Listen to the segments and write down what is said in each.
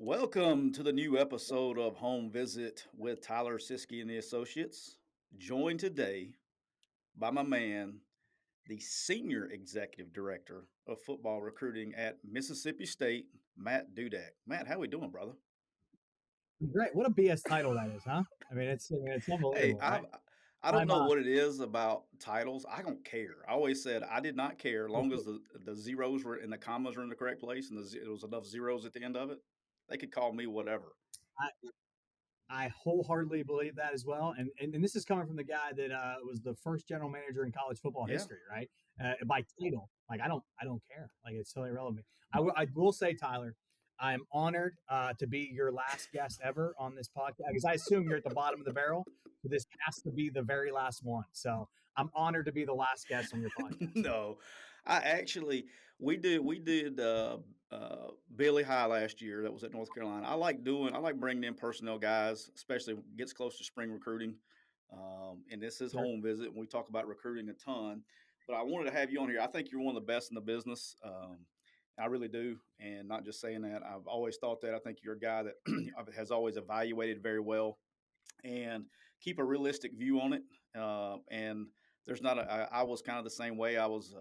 Welcome to the new episode of Home Visit with Tyler Siskey and the Associates. Joined today by my man, the Senior Executive Director of Football Recruiting at Mississippi State, Matt Dudek. Matt, how we doing, brother? Great. What a BS title that is, huh? I mean, it's Hey, unbelievable, I right? I don't I'm know what it is about titles. I don't care. I always said I did not care, as long as the zeros were and the commas were in the correct place and it was enough zeros at the end of it. They could call me whatever. I, I wholeheartedly believe that as well. And this is coming from the guy that was the first general manager in college football Yeah. history, right? By title, like I don't care. Like it's totally irrelevant. I will say, Tyler, I'm honored to be your last guest ever on this podcast because I assume you're at the bottom of the barrel. So this has to be the very last one. So I'm honored to be the last guest on your podcast. No, I actually we did Billy High last year. That was at North Carolina. I like bringing in personnel guys, especially when it gets close to spring recruiting. And this is Sure. home visit, and we talk about recruiting a ton. But I wanted to have you on here. I think you're one of the best in the business. I really do, and not just saying that. I've always thought that. I think you're a guy that has always evaluated very well and keep a realistic view on it. And there's not a. I was kind of the same way. I was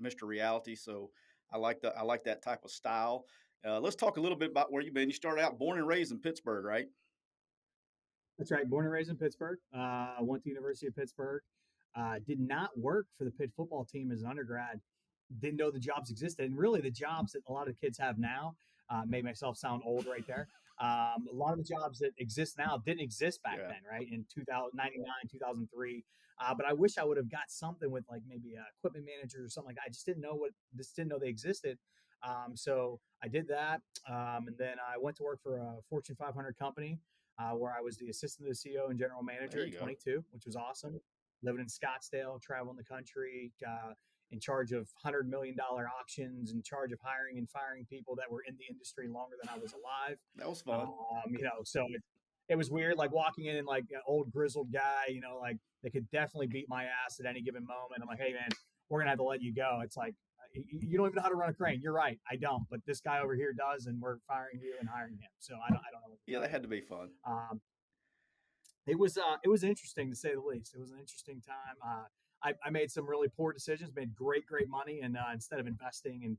Mr. Reality, so I like that type of style. Let's talk a little bit about where you've been. You started out born and raised in Pittsburgh, right? That's right. Born and raised in Pittsburgh. Went to University of Pittsburgh. Did not work for the Pitt football team as an undergrad. Didn't know the jobs existed, and really the jobs that a lot of the kids have now made myself sound old right there. A lot of the jobs that exist now didn't exist back Yeah, then, right? In 2099, 2003. But I wish I would have got something with like maybe a equipment manager or something like that. I just didn't know they existed. So I did that, and then I went to work for a Fortune 500 company where I was the assistant to the CEO and general there manager you at go. 22, which was awesome. Living in Scottsdale, traveling the country, in charge of $100 million auctions, in charge of hiring and firing people that were in the industry longer than I was alive. That was fun. So it was weird, like walking in and like an old grizzled guy, like they could definitely beat my ass at any given moment. I'm like, hey man, we're gonna have to let you go. It's like you don't even know how to run a crane. You're right, I don't, but this guy over here does, and we're firing you and hiring him. So I don't know what to Yeah, tell that you. had to be fun. It was interesting to say the least. It was an interesting time. I made some really poor decisions, made great money, and instead of investing and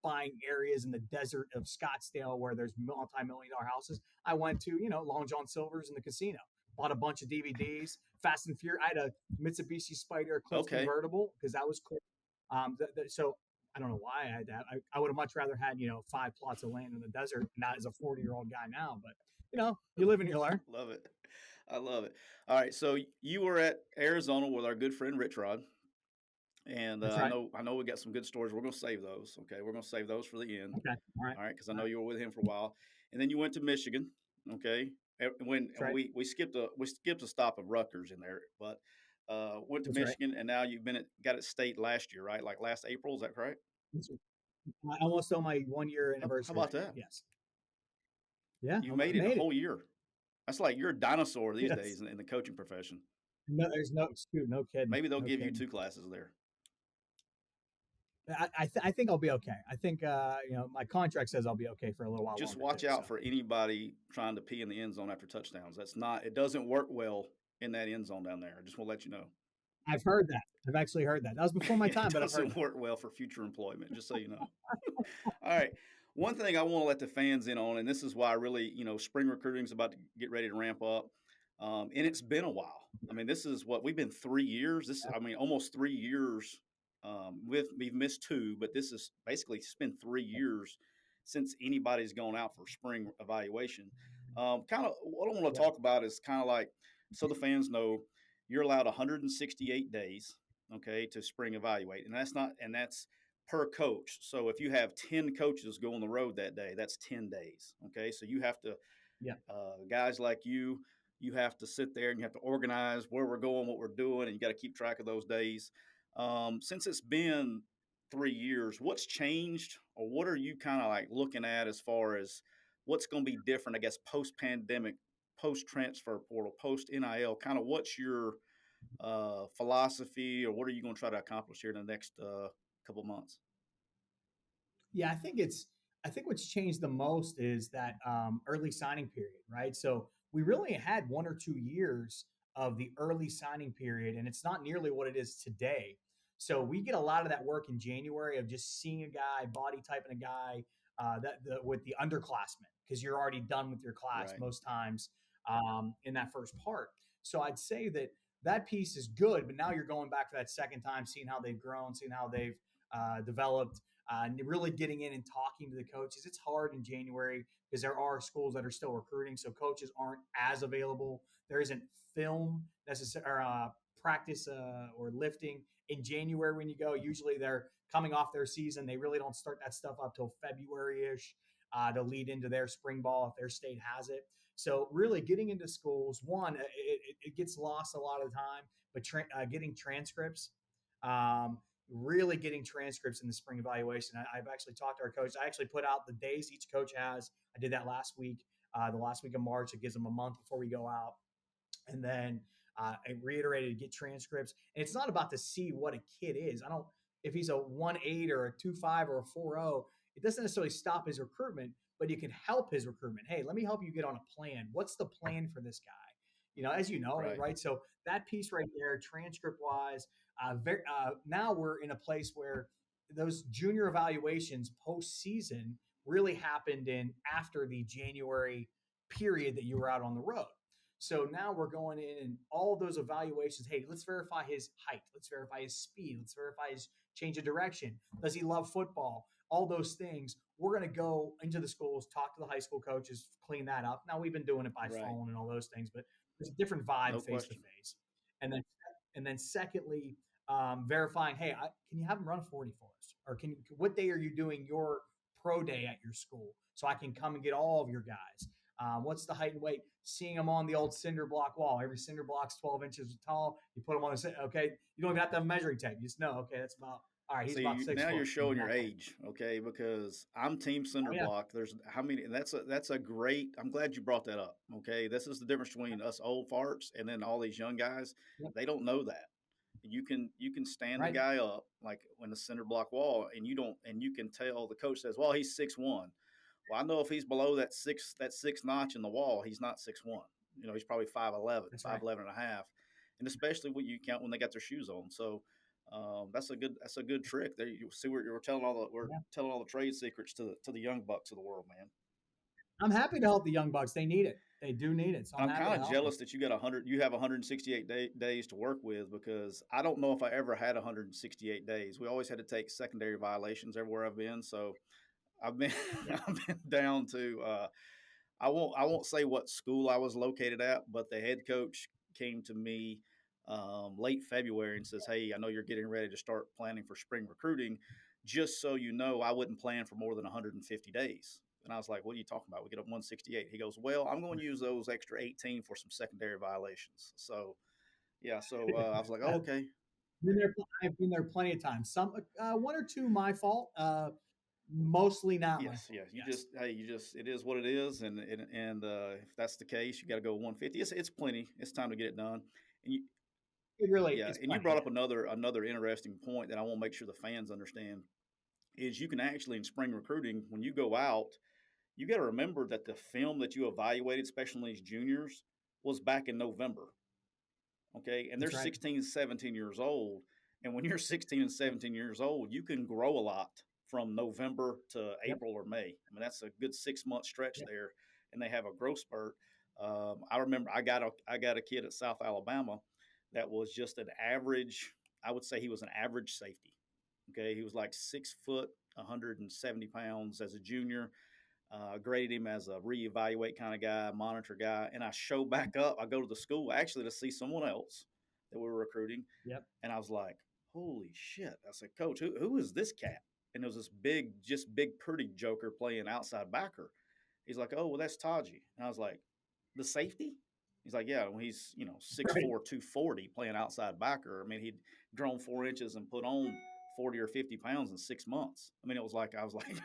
buying areas in the desert of Scottsdale where there's multi-million-dollar houses, I went to Long John Silver's in the casino, bought a bunch of DVDs, Fast and Furious. I had a Mitsubishi Spider Eclipse Okay. convertible because that was cool. So I don't know why I had that. I would have much rather had 5 plots of land in the desert, not as a 40-year-old guy now, but you live and you learn. Love it. I love it. All right, so you were at Arizona with our good friend Rich Rod, and That's I right. know we got some good stories. We're gonna save those. Okay, we're gonna save those for the end. Okay. All right. All right, because I All know right. you were with him for a while, and then you went to Michigan. Okay, when That's right. we skipped a stop of Rutgers in there, but went to That's right. Michigan, and now you've been got at state last year, right? Like last April, is that correct? That's right. I almost on my 1 year How anniversary about there. that? Yes. Yeah. You I made it a made it. whole year. That's like you're a dinosaur these days Yes. in the coaching profession. No, there's no excuse. No kidding. Maybe they'll No give you kidding. two classes there. I think I'll be okay. I think my contract says I'll be okay for a little while Just longer too. watch So out for anybody trying to pee in the end zone after touchdowns. That's not. It doesn't work well in that end zone down there. I just want to let you know. I've heard that. I've actually heard that. That was before my It time, but I've heard doesn't that. work well for future employment. Just so you know. All right. One thing I want to let the fans in on, and this is why really, spring recruiting is about to get ready to ramp up, and it's been a while. I mean, this is what we've been 3 years. I mean, almost 3 years. We've missed two, but this is basically it's been 3 years since anybody's gone out for spring evaluation. Kind of what I want to Yeah. talk about is kind of like so the fans know you're allowed 168 days, okay, to spring evaluate, and that's per coach. So if you have 10 coaches go on the road that day, that's 10 days, okay. So you have to Yeah. guys like you have to sit there and you have to organize where we're going, what we're doing, and you got to keep track of those days. Since it's been 3 years, what's changed, or what are you kind of like looking at as far as what's going to be different? I guess post pandemic, post transfer portal, post NIL. Kind of what's your philosophy, or what are you going to try to accomplish here in the next couple months? Yeah, I think it's I think what's changed the most is that early signing period, right? So we really had 1 or 2 years of the early signing period, and it's not nearly what it is today. So we get a lot of that work in January of just seeing a guy, body typing a guy with the underclassmen because you're already done with your class Right. most times in that first part. So I'd say that that piece is good, but now you're going back for that second time, seeing how they've grown, seeing how they've developed, and really getting in and talking to the coaches. It's hard in January because there are schools that are still recruiting, so coaches aren't as available. There isn't film necessary or practice or lifting in January when you go. Usually they're coming off their season. They really don't start that stuff up till February ish to lead into their spring ball if their state has it. So really getting into schools, one, it gets lost a lot of the time, but getting transcripts, um, really getting transcripts in the spring evaluation. I've actually talked to our coach. I actually put out the days each coach has. I did that last week, the last week of March. It gives them a month before we go out. And then I reiterated to get transcripts. And it's not about to see what a kid is. I don't, if he's a 1.8 or a 2.5 or a 4.0, it doesn't necessarily stop his recruitment, but it can help his recruitment. Hey, let me help you get on a plan. What's the plan for this guy? As you know, Right. right? So that piece right there, transcript wise, now we're in a place where those junior evaluations postseason really happened in after the January period that you were out on the road. So now we're going in and all those evaluations. Hey, let's verify his height. Let's verify his speed. Let's verify his change of direction. Does he love football? All those things. We're going to go into the schools, talk to the high school coaches, clean that up. Now we've been doing it by Right. phone and all those things, but there's a different No vibe face to question. face. And then, and then secondly, verifying, hey, can you have them run a 40 for us? Or what day are you doing your pro day at your school so I can come and get all of your guys? What's the height and weight? Seeing them on the old cinder block wall. Every cinder block's 12 inches tall. You put them on the, okay, you don't even have to have a measuring tape. You just know, okay, that's about, all right, he's See, about six now you're foot. showing your age, okay? Because I'm team Oh, cinder yeah. block. There's how many? And that's a great. I'm glad you brought that up. Okay, this is the difference between us old farts and then all these young guys. Yep. They don't know that. You can stand the Right. guy up like when the cinder block wall, and you don't, and you can tell the coach says, "Well, he's 6'1". Well, I know if he's below that six notch in the wall, he's not 6'1". He's probably 5'11", That's right. 5'11 and a half, and especially when you count when they got their shoes on. So that's a good trick. There you see we're telling we're Yeah. telling all the trade secrets to the young bucks of the world, man. I'm happy to help the young bucks. They need it. They do need it. So I'm I'm happy kind to of help them. jealous that you have 168 days to work with because I don't know if I ever had 168 days. We always had to take secondary violations everywhere I've been. So I've been Yep. I've been down to I won't say what school I was located at, but the head coach came to me late February and says, "Hey, I know you're getting ready to start planning for spring recruiting. Just so you know, I wouldn't plan for more than 150 days." And I was like, "What are you talking about? We get up 168." He goes, "Well, I'm going to use those extra 18 for some secondary violations." So yeah, so I was like, "Oh, okay." Been there, I've been there plenty of times. Some one or two my fault. Mostly not my Yes, fault. yes. Yes, It is what it is, and if that's the case, you got to go 150. It's plenty. It's time to get it done. And it really yeah, it's and you plenty. brought Yeah. up another interesting point that I want to make sure the fans understand is you can actually in spring recruiting when you go out, you got to remember that the film that you evaluated, especially these juniors, was back in November. Okay, and they're That's right. 16, 17 years old, and when you're 16 and Yep. 17 years old, you can grow a lot from November to Yep. April or May. I mean that's a good 6 month stretch Yep. there, and they have a growth spurt. I remember I got a kid at South Alabama that was just an average. I would say he was an average safety. Okay, he was like 6 foot, 170 pounds as a junior. Graded him as a reevaluate kind of guy, monitor guy, and I show back up. I go to the school actually to see someone else that we were recruiting, Yep. and I was like, "Holy shit!" I said, "Coach, who is this cat?" And it was this big, just big, pretty joker playing outside backer. He's like, "Oh, well, that's Taji," and I was like, "The safety?" He's like, "Yeah, when he's 6'4", Right. 240 playing outside backer. I mean, he'd grown 4 inches and put on 40 or 50 pounds in 6 months. I mean, it was like I was like,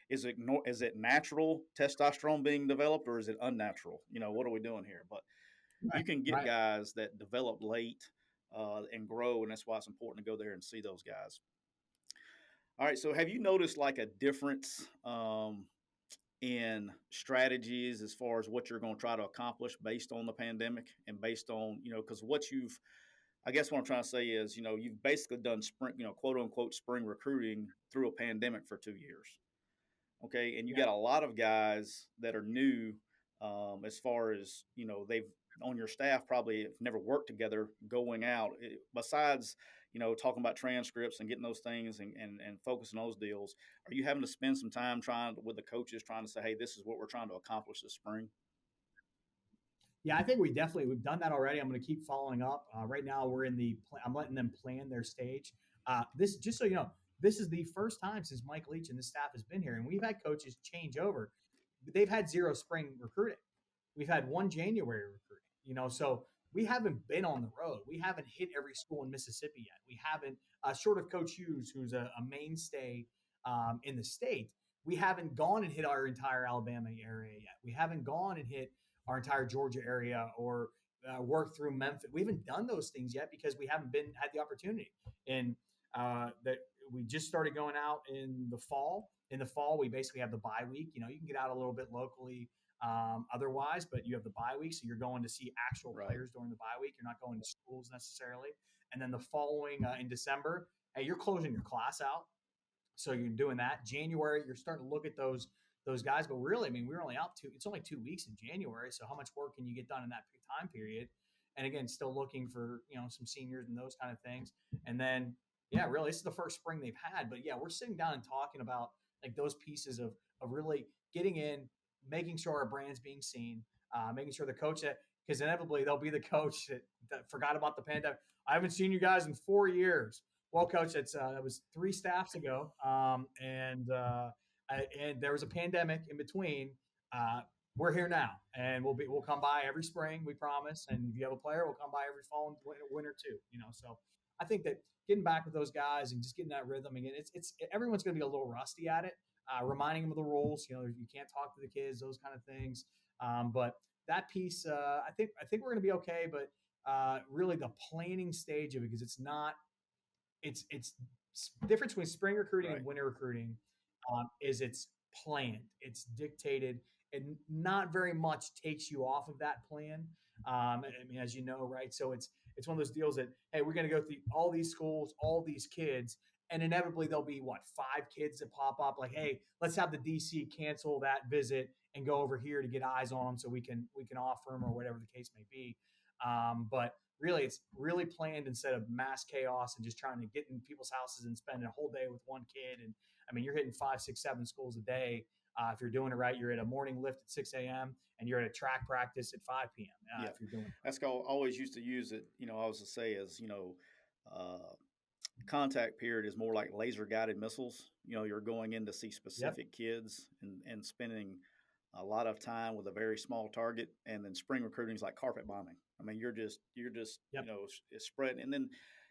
is it natural testosterone being developed or is it unnatural? What are we doing here? But you Right. can get Right. guys that develop late and grow, and that's why it's important to go there and see those guys. All right. So have you noticed like a difference in strategies as far as what you're going to try to accomplish based on the pandemic and based on, because what you've, I guess what I'm trying to say is, you've basically done spring, quote unquote spring recruiting through a pandemic for 2 years. Okay. And you Yeah. got a lot of guys that are new, as far as, they've on your staff probably have never worked together going out. Besides, talking about transcripts and getting those things and focusing on those deals, are you having to spend some time trying with the coaches trying to say, hey, this is what we're trying to accomplish this spring? Yeah, I think we've done that already. I'm going to keep following up. Right now, we're in the. I'm letting them plan their stage. This just so you know, this is the first time since Mike Leach and the staff has been here, and we've had coaches change over. They've had zero spring recruiting. We've had one January recruiting. So we haven't been on the road. We haven't hit every school in Mississippi yet. We haven't, short of Coach Hughes, who's a mainstay in the state. We haven't gone and hit our entire Alabama area yet. We haven't gone and hit our entire Georgia area or worked through Memphis. We haven't done those things yet because we haven't been had the opportunity. And that we just started going out in the fall. In the fall, we basically have the bye week. You can get out a little bit locally otherwise, but you have the bye week, so you're going to see actual Right. players during the bye week. You're not going to schools necessarily. And then the following in December, hey, you're closing your class out, so you're doing that. January, you're starting to look at those guys, but really, I mean, we're only out it's only 2 weeks in January, so how much work can you get done in that time period? And again, still looking for some seniors and those kind of things. And then, yeah, really, this is the first spring they've had, but yeah, we're sitting down and talking about like those pieces of really getting in, making sure our brand's being seen, making sure the coach that because inevitably they'll be the coach that forgot about the pandemic. I haven't seen you guys in 4 years. Well, coach, that was 3 staffs ago, and there was a pandemic in between. Uh, we're here now, and we'll come by every spring, we promise. And if you have a player, we'll come by every fall and winter too. So I think that getting back with those guys and just getting that rhythm again, it's everyone's going to be a little rusty at it. Reminding them of the rules, you can't talk to the kids, those kind of things. But that piece, I think we're going to be okay. But really, the planning stage of it, because it's difference between spring recruiting Right. and winter recruiting is it's planned, it's dictated, and not very much takes you off of that plan. I mean, as you know, right? So it's one of those deals that hey, we're going to go through all these schools, all these kids, and inevitably there'll be what 5 kids that pop up. Like, hey, let's have the DC cancel that visit and go over here to get eyes on them so we can offer them or whatever the case may be. But really, it's really planned instead of mass chaos and just trying to get in people's houses and spend a whole day with one kid. And I mean, you're hitting 5, 6, 7 schools a day. If you're doing it right, you're at a morning lift at 6 a.m. and you're at a track practice at 5 p.m. Yeah. If you're doing it right. That's called, always used to use it, I was to say is, uh, contact period is more like laser guided missiles. You're going in to see Yep. specific kids and spending a lot of time with a very small target. And then spring recruiting is like carpet bombing. I mean, you're just Yep. it's spreading. And then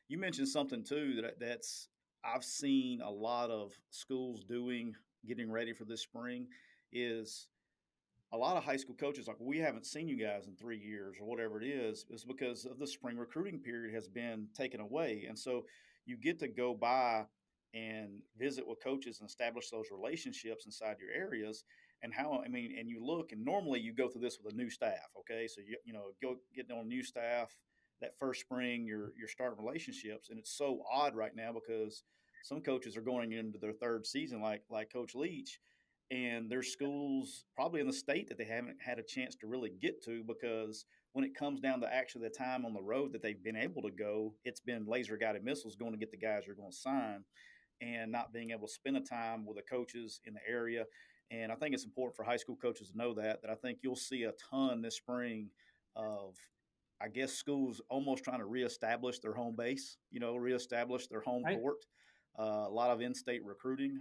you mentioned something too that's I've seen a lot of schools doing getting ready for this spring is a lot of high school coaches like we haven't seen you guys in 3 years or whatever it is because of the spring recruiting period has been taken away, and so you get to go by and visit with coaches and establish those relationships inside your areas. And how, I mean, and you look, and normally you go through this with a new staff. Okay, so you go getting on new staff that first spring, you're starting relationships, and it's so odd right now because some coaches are going into their third season like Coach Leach, and there's schools probably in the state that they haven't had a chance to really get to because when it comes down to actually the time on the road that they've been able to go, it's been laser guided missiles going to get the guys you're going to sign and not being able to spend the time with the coaches in the area. And I think it's important for high school coaches to know that I think you'll see a ton this spring of, I guess, schools almost trying to reestablish their home base, reestablish their home Right. court. A lot of in-state recruiting.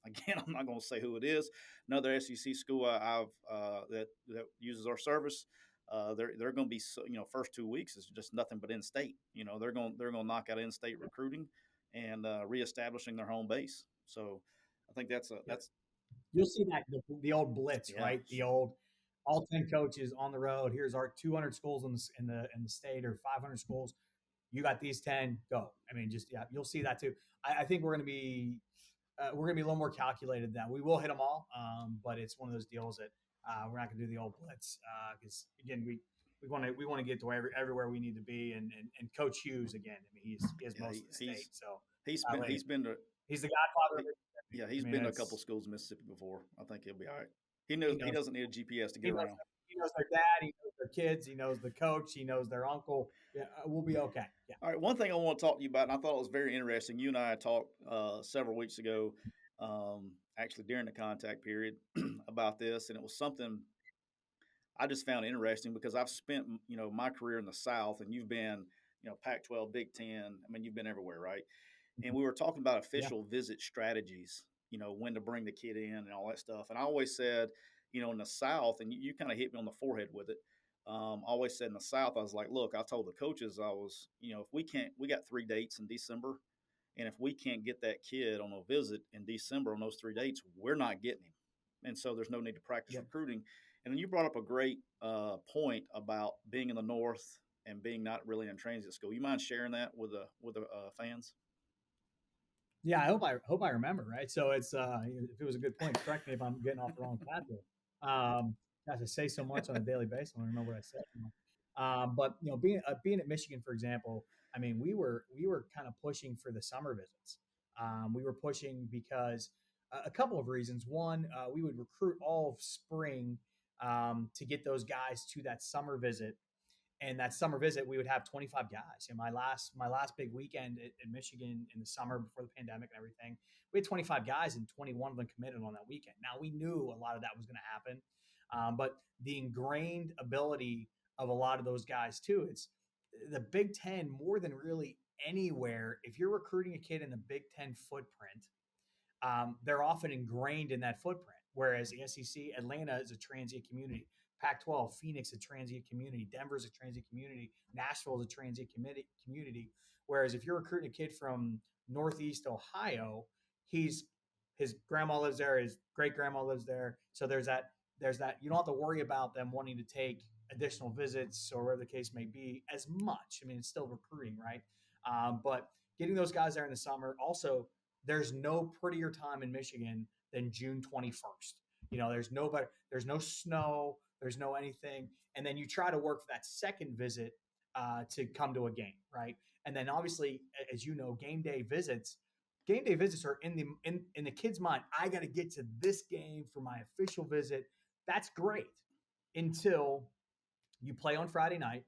Again, I'm not going to say who it is. Another SEC school I've that uses our service. They're going to be first 2 weeks is just nothing but in-state. They're going to knock out in-state recruiting and reestablishing their home base. So I think Yep. that's You'll see that the old blitz, yeah. right? The old all 10 coaches on the road. Here's our 200 schools in the state or 500 schools. You got these 10, go. I mean, just yeah, you'll see that too. I think we're going to be we're going to be a little more calculated than that. We will hit them all, but it's one of those deals that we're not going to do the old blitz because again we want to get to everywhere we need to be. And Coach Hughes again, I mean he has Yeah, most of the state, so he's been like, he's been to he's the godfather he, of Mississippi. yeah, I he's mean been to a couple it's schools in Mississippi before. I think he'll be all right. he He knows doesn't need a GPS to get he knows around. he knows their dad, he knows their kids, he knows the coach, he knows their uncle. Yeah, we'll be okay. Yeah. All right, one thing I want to talk to you about, and I thought it was very interesting. You and I talked several weeks ago, actually during the contact period, about this, and it was something I just found interesting because I've spent my career in the South, and you've been Pac-12, Big Ten. I mean, you've been everywhere, right? And we were talking about Yeah. official visit strategies, when to bring the kid in and all that stuff. And I always said, in the South, and you kind of hit me on the forehead with it. I always said in the South, I was like, look, I told the coaches, I was, if we got 3 dates in December, and if we can't get that kid on a visit in December on those 3 dates, we're not getting him. And so there's no need to practice Yep. recruiting. And then you brought up a great point about being in the North and being not really in transit school. You mind sharing that with the fans? Yeah, I hope I remember, right? So it's if it was a good point, correct me if I'm getting off the wrong path here. Gosh, I say so much on a daily basis, I don't remember what I said. But being at Michigan, for example, I mean, we were kind of pushing for the summer visits. We were pushing because a couple of reasons. One, we would recruit all of spring to get those guys to that summer visit, and that summer visit we would have 25 guys. And my last big weekend at Michigan in the summer before the pandemic and everything, we had 25 guys and 21 of them committed on that weekend. Now we knew a lot of that was going to happen, but the ingrained ability of a lot of those guys too, it's the Big Ten more than really anywhere. If you're recruiting a kid in the Big Ten footprint, they're often ingrained in that footprint. Whereas the SEC, Atlanta is a transient community. Pac-12, Phoenix, a transient community. Denver's a transient community. Nashville is a transient community. Whereas if you're recruiting a kid from Northeast Ohio, he's his grandma lives there, his great grandma lives there. So there's that. You don't have to worry about them wanting to take additional visits or whatever the case may be as much. I mean, it's still recruiting, right? But getting those guys there in the summer. Also, there's no prettier time in Michigan than June 21st. There's no snow, there's no anything. And then you try to work for that second visit to come to a game, right? And then obviously, as you know, game day visits are in the kid's mind. I got to get to this game for my official visit. That's great until you play on Friday night,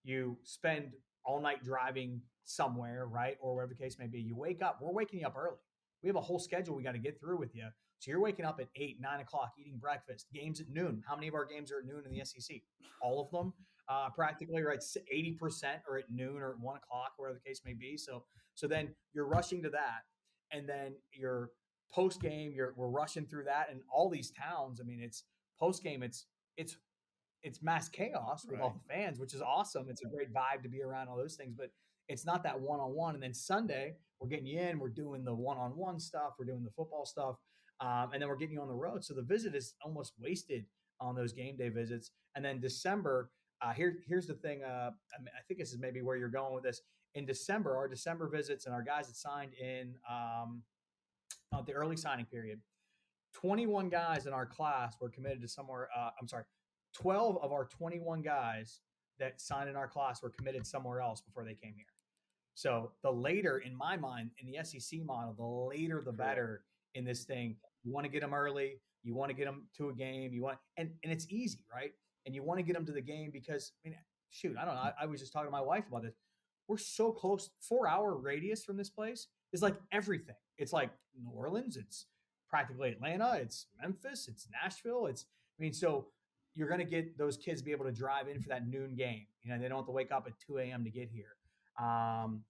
you spend all night driving somewhere, right? Or whatever the case may be. You wake up, we're waking you up early. We have a whole schedule we got to get through with you. So you're waking up at 8, 9 o'clock, eating breakfast, games at noon. How many of our games are at noon in the SEC? All of them, practically, right? 80% are at noon or at 1 o'clock, whatever the case may be. So then you're rushing to that. And then your post game, we're rushing through that. And all these towns, I mean, it's post game, it's mass chaos with Right. all the fans, which is awesome. It's a great vibe to be around all those things, but it's not that one on one. And then Sunday, we're getting you in, we're doing the one on one stuff, we're doing the football stuff, and then we're getting you on the road. So the visit is almost wasted on those game day visits. And then December, here's the thing. I think this is maybe where you're going with this. In December, our December visits and our guys that signed in the early signing period, 21 guys in our class were committed to somewhere. I'm sorry, 12 of our 21 guys that signed in our class were committed somewhere else before they came here. So the later, in my mind, in the SEC model, the later the Correct. better in this thing. You want to get them early. You want to get them to a game. And it's easy, right? And you want to get them to the game because, I mean, shoot, I don't know. I was just talking to my wife about this. We're so close. 4-hour radius from this place is like everything. It's like New Orleans. It's practically Atlanta. It's Memphis. It's Nashville. So you're going to get those kids to be able to drive in for that noon game. They don't have to wake up at 2 a.m. to get here. And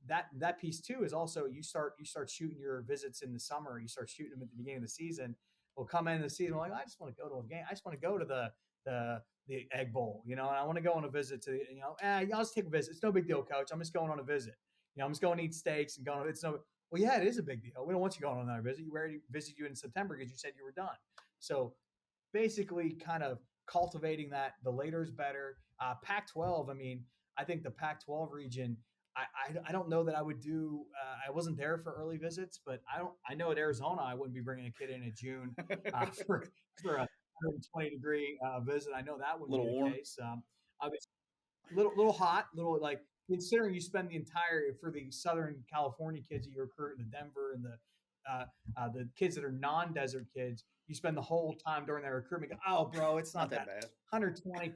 that piece too is also you start shooting your visits in the summer. You start shooting them at the beginning of the season. We'll come in the season like, I just want to go to a game. I just want to go to the Egg Bowl, and I want to go on a visit to, I'll just take a visit. It's no big deal, coach. I'm just going on a visit. I'm just going to eat steaks and going. It's no. Well, yeah, it is a big deal. We don't want you going on another visit. We already visited you in September because you said you were done. So basically, kind of cultivating that. The later is better. Pac-12. I mean, I think the Pac-12 region. I don't know that I would do. I wasn't there for early visits, but I know at Arizona I wouldn't be bringing a kid in June for a 120-degree visit. I know that A wouldn't be little the warm. case. Obviously, little hot, little like considering you spend the entire for the Southern California kids that you recruit in the Denver and the kids that are non-desert kids, you spend the whole time during their recruitment. Oh, bro, it's Not not that that bad. 120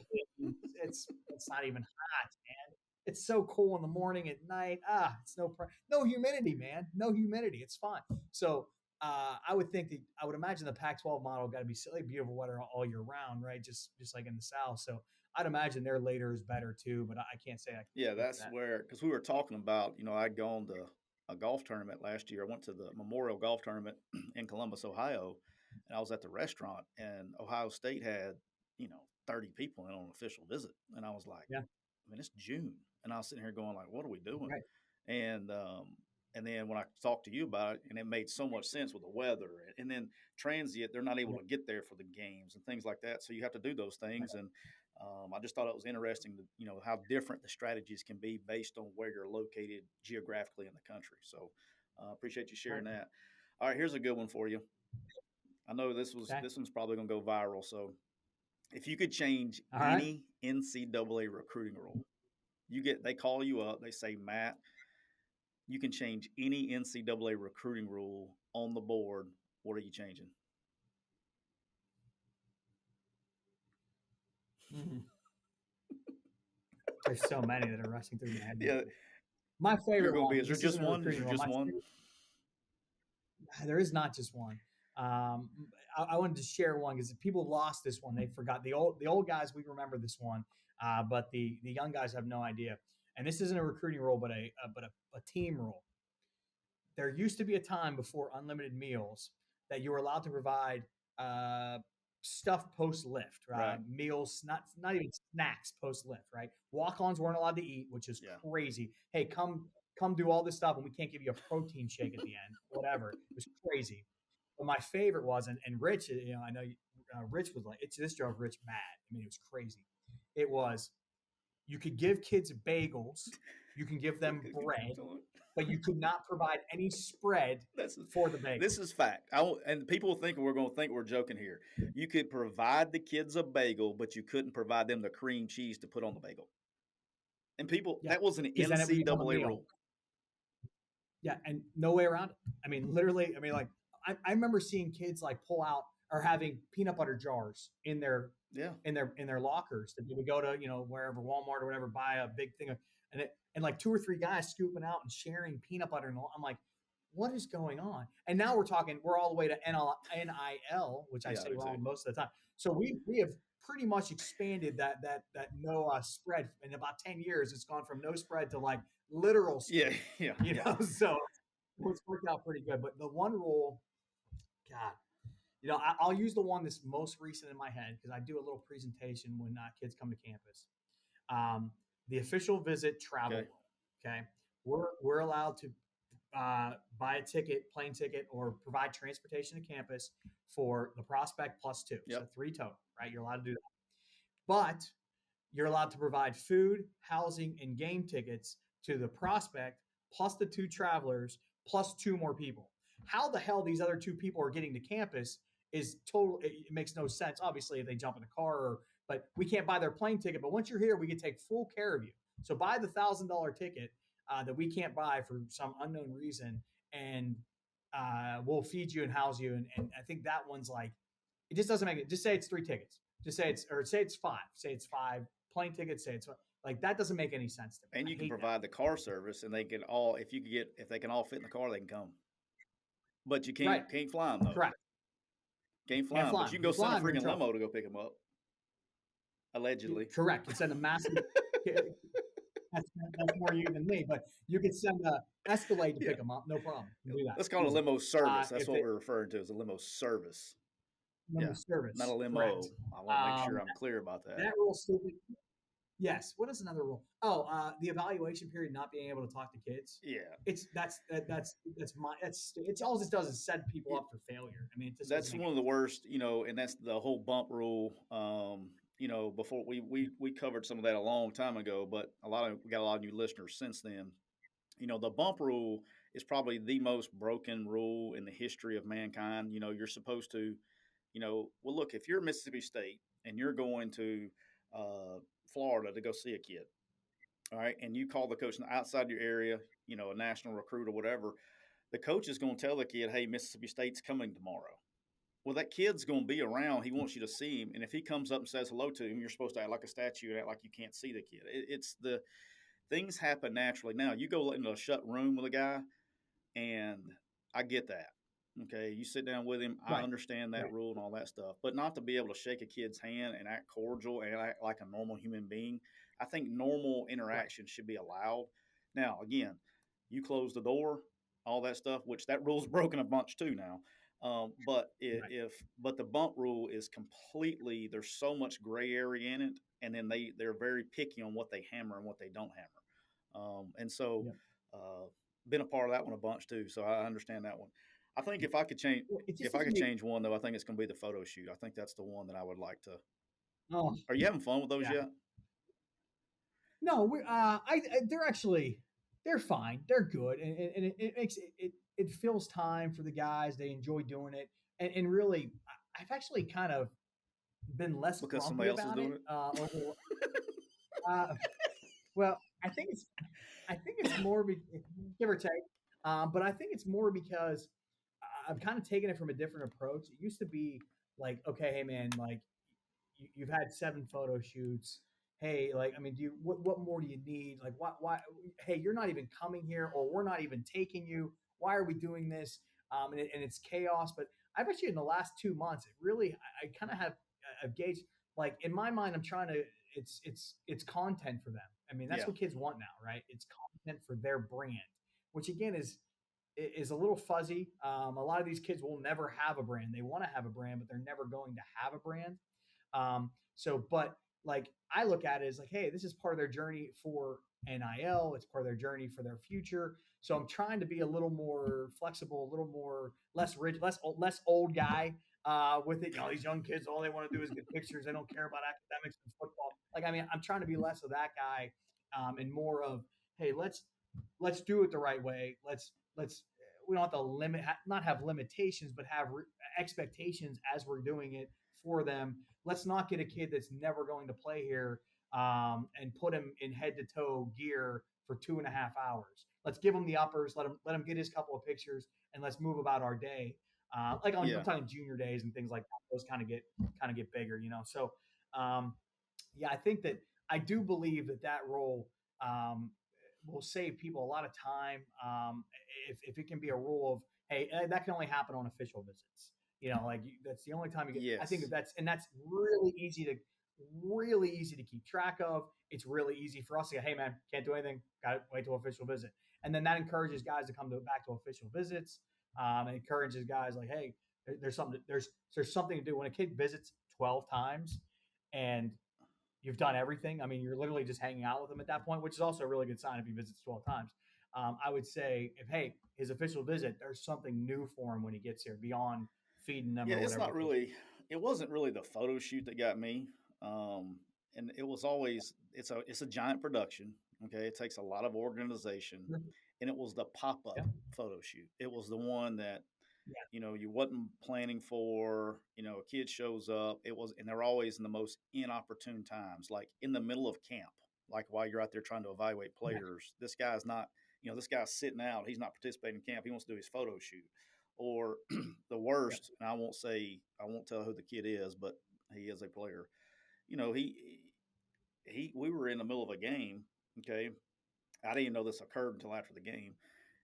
kids. It's not even hot, man. It's so cool in the morning, at night. It's no humidity, man. No humidity. It's fine. So I would think that I would imagine the Pac-12 model got to be silly beautiful weather all year round, right? Just like in the South. So I'd imagine their later is better too, but I can't say I can Yeah, speak for that's that. where, because we were talking about, I'd gone to a golf tournament last year. I went to the Memorial Golf Tournament in Columbus, Ohio, and I was at the restaurant, and Ohio State had, 30 people in on an official visit. And I was like, Yeah, I mean, it's June. And I was sitting here going, like, what are we doing? right, And, and then when I talked to you about it, and it made so much sense with the weather, and then transient, they're not able yeah, to get there for the games and things like that. So you have to do those right, things. And I just thought it was interesting, to, how different the strategies can be based on where you're located geographically in the country. So appreciate you sharing right. that. All right, here's a good one for you. I know Okay, this one's probably going to go viral. So if you could change all right. any NCAA recruiting rule, they call you up, they say, Matt, you can change any NCAA recruiting rule on the board. What are you changing? Mhm. There's so many that are rushing through my head now. Yeah, My you're favorite going to be. one. Is there This just isn't a one? Is recruiting there role. just My one? favorite, there is not just one. Um, I wanted to share one because people lost this one. They forgot the old guys. We remember this one, but the young guys have no idea. And this isn't a recruiting role, but a team role. There used to be a time before unlimited meals that you were allowed to provide uh, stuff post lift, Right. meals, not even snacks post lift, right? Walk-ons weren't allowed to eat, which is Yeah. crazy. Hey, come do all this stuff, and we can't give you a protein shake at the end, whatever. It was crazy. But my favorite was, and Rich, I know Rich was like, this drove Rich mad. I mean, it was crazy. It was you could give kids bagels, you can give them Keep bread, going. but you could not provide any spread That's for the bagel. This is fact. And people think we're going to think we're joking here. You could provide the kids a bagel, but you couldn't provide them the cream cheese to put on the bagel. And people, Yeah, that was an because then it would become a NCAA meal. rule. Yeah, and no way around it. I mean, literally, I mean, like I remember seeing kids like pull out or having peanut butter jars Yeah. in their lockers that they would go to, wherever Walmart or whatever, buy a big thing of, and like two or three guys scooping out and sharing peanut butter, and I'm like, what is going on? And now we're all the way to NIL, which I Yeah, I say do too. wrong most of the time. So we have pretty much expanded that no spread in about 10 years. It's gone from no spread to like literal Yeah. spread, Yeah. Yeah. so it's worked out pretty good. But the one rule, God, I'll use the one that's most recent in my head because I do a little presentation when kids come to campus. Um, the official visit travel Okay. rule. Okay, we're allowed to buy a ticket, plane ticket, or provide transportation to campus for the prospect plus two, so Yep. three total. Right, you're allowed to do that. But you're allowed to provide food, housing, and game tickets to the prospect plus the two travelers plus two more people. How the hell these other two people are getting to campus is total. It makes no sense. Obviously, if they jump in the car, but we can't buy their plane ticket. But once you're here, we can take full care of you. So buy the $1,000 ticket that we can't buy for some unknown reason, and we'll feed you and house you. And I think that one's like it just doesn't make it. Just say it's three tickets. Just say it's or say it's five. Say it's five plane tickets. Say it's like that doesn't make any sense to me. And I you can hate that. provide the car service, and they can all, if they can all fit in the car, they can come. But you Right. can't fly them though. Correct. Can't fly Can't them. fly But them. you can If you go send fly a them, you're in freaking trouble. limo to go pick them up. Allegedly. Correct. You send a massive. That's more you than me, but you could send a Escalade to Yeah. pick them up. No problem. You can do that. Let's call it a Easy. limo service. That's If what they we're referring to as a limo service. number Yeah, not a service, correct. limo. I want to make sure I'm clear about that. That rule stupid. Yes. What is another rule? Oh, the evaluation period not being able to talk to kids. Yeah, It's all this does is set people up for failure. I mean, it just doesn't that's make one any of the sense. worst. And that's the whole bump rule. Before we covered some of that a long time ago, but we got a lot of new listeners since then. The bump rule is probably the most broken rule in the history of mankind. You're supposed to, well, look, if you're Mississippi State and you're going to Florida to go see a kid, all right, and you call the coach outside your area, a national recruit or whatever, the coach is going to tell the kid, hey, Mississippi State's coming tomorrow. Well, that kid's going to be around. He wants you to see him. And if he comes up and says hello to him, you're supposed to act like a statue and act like you can't see the kid. It's the things happen naturally. Now, you go into a shut room with a guy, and I get that. Okay, you sit down with him. I Right. understand that Right. rule and all that stuff, but not to be able to shake a kid's hand and act cordial and act like a normal human being. I think normal Right. interaction should be allowed. Now, again, you close the door, all that stuff, which that rule's broken a bunch too now. But Right. but the bump rule is completely, there's so much gray area in it, and then they're very picky on what they hammer and what they don't hammer. And so Yep. uh, been a part of that one a bunch too, so I understand that one. I think if I could change Well, it just if I doesn't could make. change one though, I think it's going to be the photo shoot. I think that's the one that I would like to. Oh, Are you having fun with those yeah. yet? No, they're actually they're fine. They're good, and it makes it fills time for the guys. They enjoy doing it, and really, I've actually kind of been less Because grumpy somebody else is about doing it it. over. Uh, well, I think it's more give or take, but I think it's more because I'm kind of taking it from a different approach. It used to be like, okay, hey man, like you've had 7 photo shoots. Hey, like, I mean, do you what more do you need? Like, why? Hey, you're not even coming here, or we're not even taking you. Why are we doing this? And it's chaos. But I've actually in the last 2 months, it really, I kind of have I've gauged like in my mind, I'm trying to. It's content for them. I mean, that's Yeah, what kids want now, right? It's content for their brand, which again is a little fuzzy. A lot of these kids will never have a brand. They want to have a brand, but they're never going to have a brand. But like I look at it as like, hey, this is part of their journey for NIL. It's part of their journey for their future. So I'm trying to be a little more flexible, a little more less rich, less old guy with it. These young kids, all they want to do is get pictures. They don't care about academics and football. Like, I mean, I'm trying to be less of that guy and more of, hey, let's do it the right way. Let's we don't have to not have limitations, but have expectations as we're doing it for them. Let's not get a kid that's never going to play here and put him in head to toe gear for 2.5 hours. Let's give him the uppers. Let him get his couple of pictures, and let's move about our day. I'm yeah, talking junior days and things like that. Those kind of get bigger. So um, yeah, I think that I do believe that role um, will save people a lot of time if it can be a rule of hey that can only happen on official visits. That's the only time you get. I think yes, that's really easy to keep track of. It's really easy for us to go, hey man, can't do anything. Got to wait till official visit, and then that encourages guys to come back to official visits. And encourages guys like, hey, there's something to do when a kid visits 12 times and you've done everything. I mean, you're literally just hanging out with him at that point, which is also a really good sign if he visits 12 times. I would say if, hey, his official visit, there's something new for him when he gets here beyond feeding them yeah. or It's whatever the not case really. It wasn't really the photo shoot that got me, um, and it was always it's a giant production. Okay, it takes a lot of organization, may be. and it was the pop up Yeah. photo shoot. It was the one that Yeah. you wasn't planning for. A kid shows up. And they're always in the most inopportune times, like in the middle of camp, like while you're out there trying to evaluate Yeah. players. This guy's not, this guy's sitting out. He's not participating in camp. He wants to do his photo shoot. Or the Yeah. worst, and I won't tell who the kid is, but he is a player. You know, we were in the middle of a game. Okay, I didn't even know this occurred until after the game.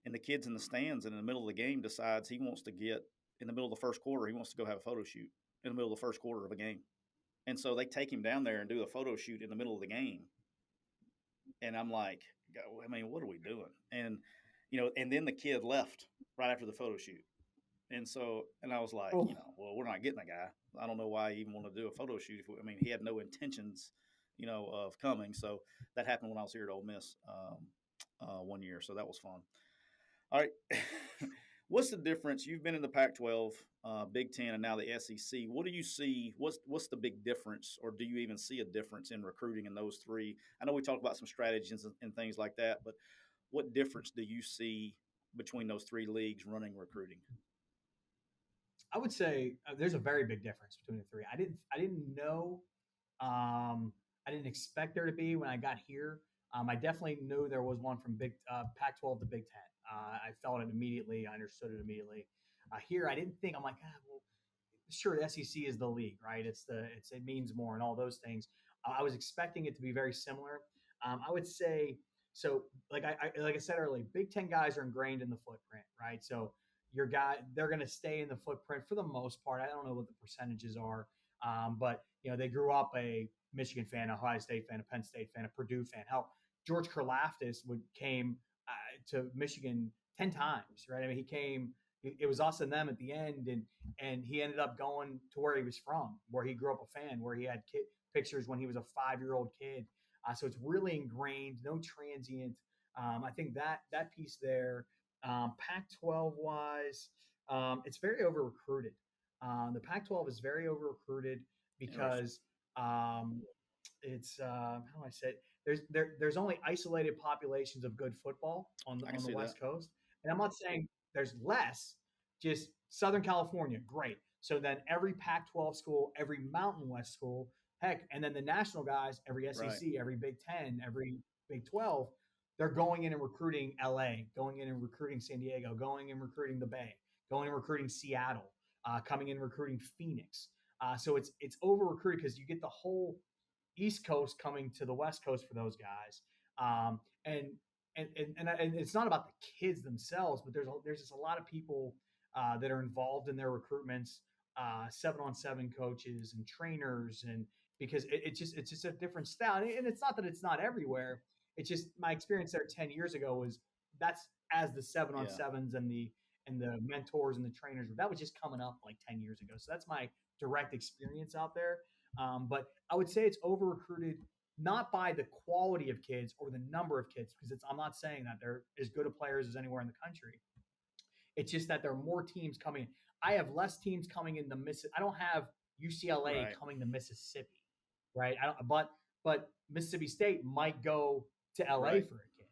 And the kid's in the stands, and in the middle of the game, decides he wants to get in the middle of the first quarter. He wants to go have a photo shoot in the middle of the first quarter of a game. And so they take him down there and do a photo shoot in the middle of the game. And I'm like, I mean, what are we doing? And then the kid left right after the photo shoot. And I was like, Oh, well, we're not getting a guy. I don't know why he even wanted to do a photo shoot. I mean, he had no intentions, of coming. So that happened when I was here at Ole Miss one year. So that was fun. All right. What's the difference? You've been in the Pac-12, Big Ten, and now the SEC. What do you see? What's the big difference, or do you even see a difference in recruiting in those three? I know we talked about some strategies and things like that, but What difference do you see between those three leagues running recruiting? I would say there's a very big difference between the three. I didn't know. I didn't expect there to be when I got here. I definitely knew there was one from Big Pac-12 to Big Ten. I felt it immediately. I understood it immediately. Here, I didn't think. I'm like, well, sure, the SEC is the league, right? It means more and all those things. I was expecting it to be very similar. I would say so. Like I said earlier, Big Ten guys are ingrained in the footprint, right? So your guy, they're going to stay in the footprint for the most part. I don't know what the percentages are, but they grew up a Michigan fan, a Ohio State fan, a Penn State fan, a Purdue fan. How George Karlaftis would came to Michigan 10 times, right? I mean, he came. It was us and them at the end, and he ended up going to where he was from, where he grew up a fan, where he had pictures when he was a 5-year-old kid. So it's really ingrained, no transient. I think that piece there, Pac-12 wise, it's very over recruited. The Pac-12 is very over recruited Interesting. because um, it's how do I say it? There's only isolated populations of good football on the I can on the see that. West Coast, and I'm not saying there's less. Just Southern California, great. So then every Pac-12 school, every Mountain West school, heck, and then the national guys, every Right. SEC, every Big Ten, every Big 12, they're going in and recruiting LA, going in and recruiting San Diego, going and recruiting the Bay, going and recruiting Seattle, coming in and recruiting Phoenix. So it's over recruited because you get the whole East Coast coming to the West Coast for those guys. Um, and, and it's not about the kids themselves, but there's just a lot of people that are involved in their recruitments, 7-on-7 coaches and trainers, and because it's just a different style. And it's not that it's not everywhere. It's just my experience there 10 years ago was that's as the seven on Yeah. sevens and the mentors and the trainers that was just coming up like 10 years ago. So that's my direct experience out there. But I would say it's over recruited, not by the quality of kids or the number of kids, because I'm not saying that they're as good of players as anywhere in the country. It's just that there are more teams coming. I have less teams coming in the Miss. I don't have UCLA Right. coming to Mississippi, right? I don't, but Mississippi State might go to LA Right. for a kid.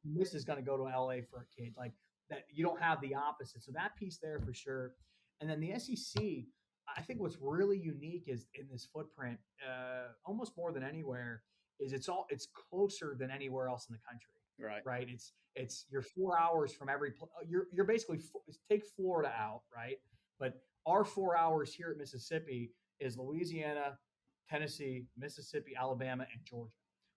Miss is going to go to LA for a kid. Like that, you don't have the opposite. So that piece there for sure. And then the SEC, I think what's really unique is in this footprint, almost more than anywhere, is it's closer than anywhere else in the country, Right. right? It's you're 4 hours from every. You're basically take Florida out, right? But our 4 hours here at Mississippi is Louisiana, Tennessee, Mississippi, Alabama, and Georgia,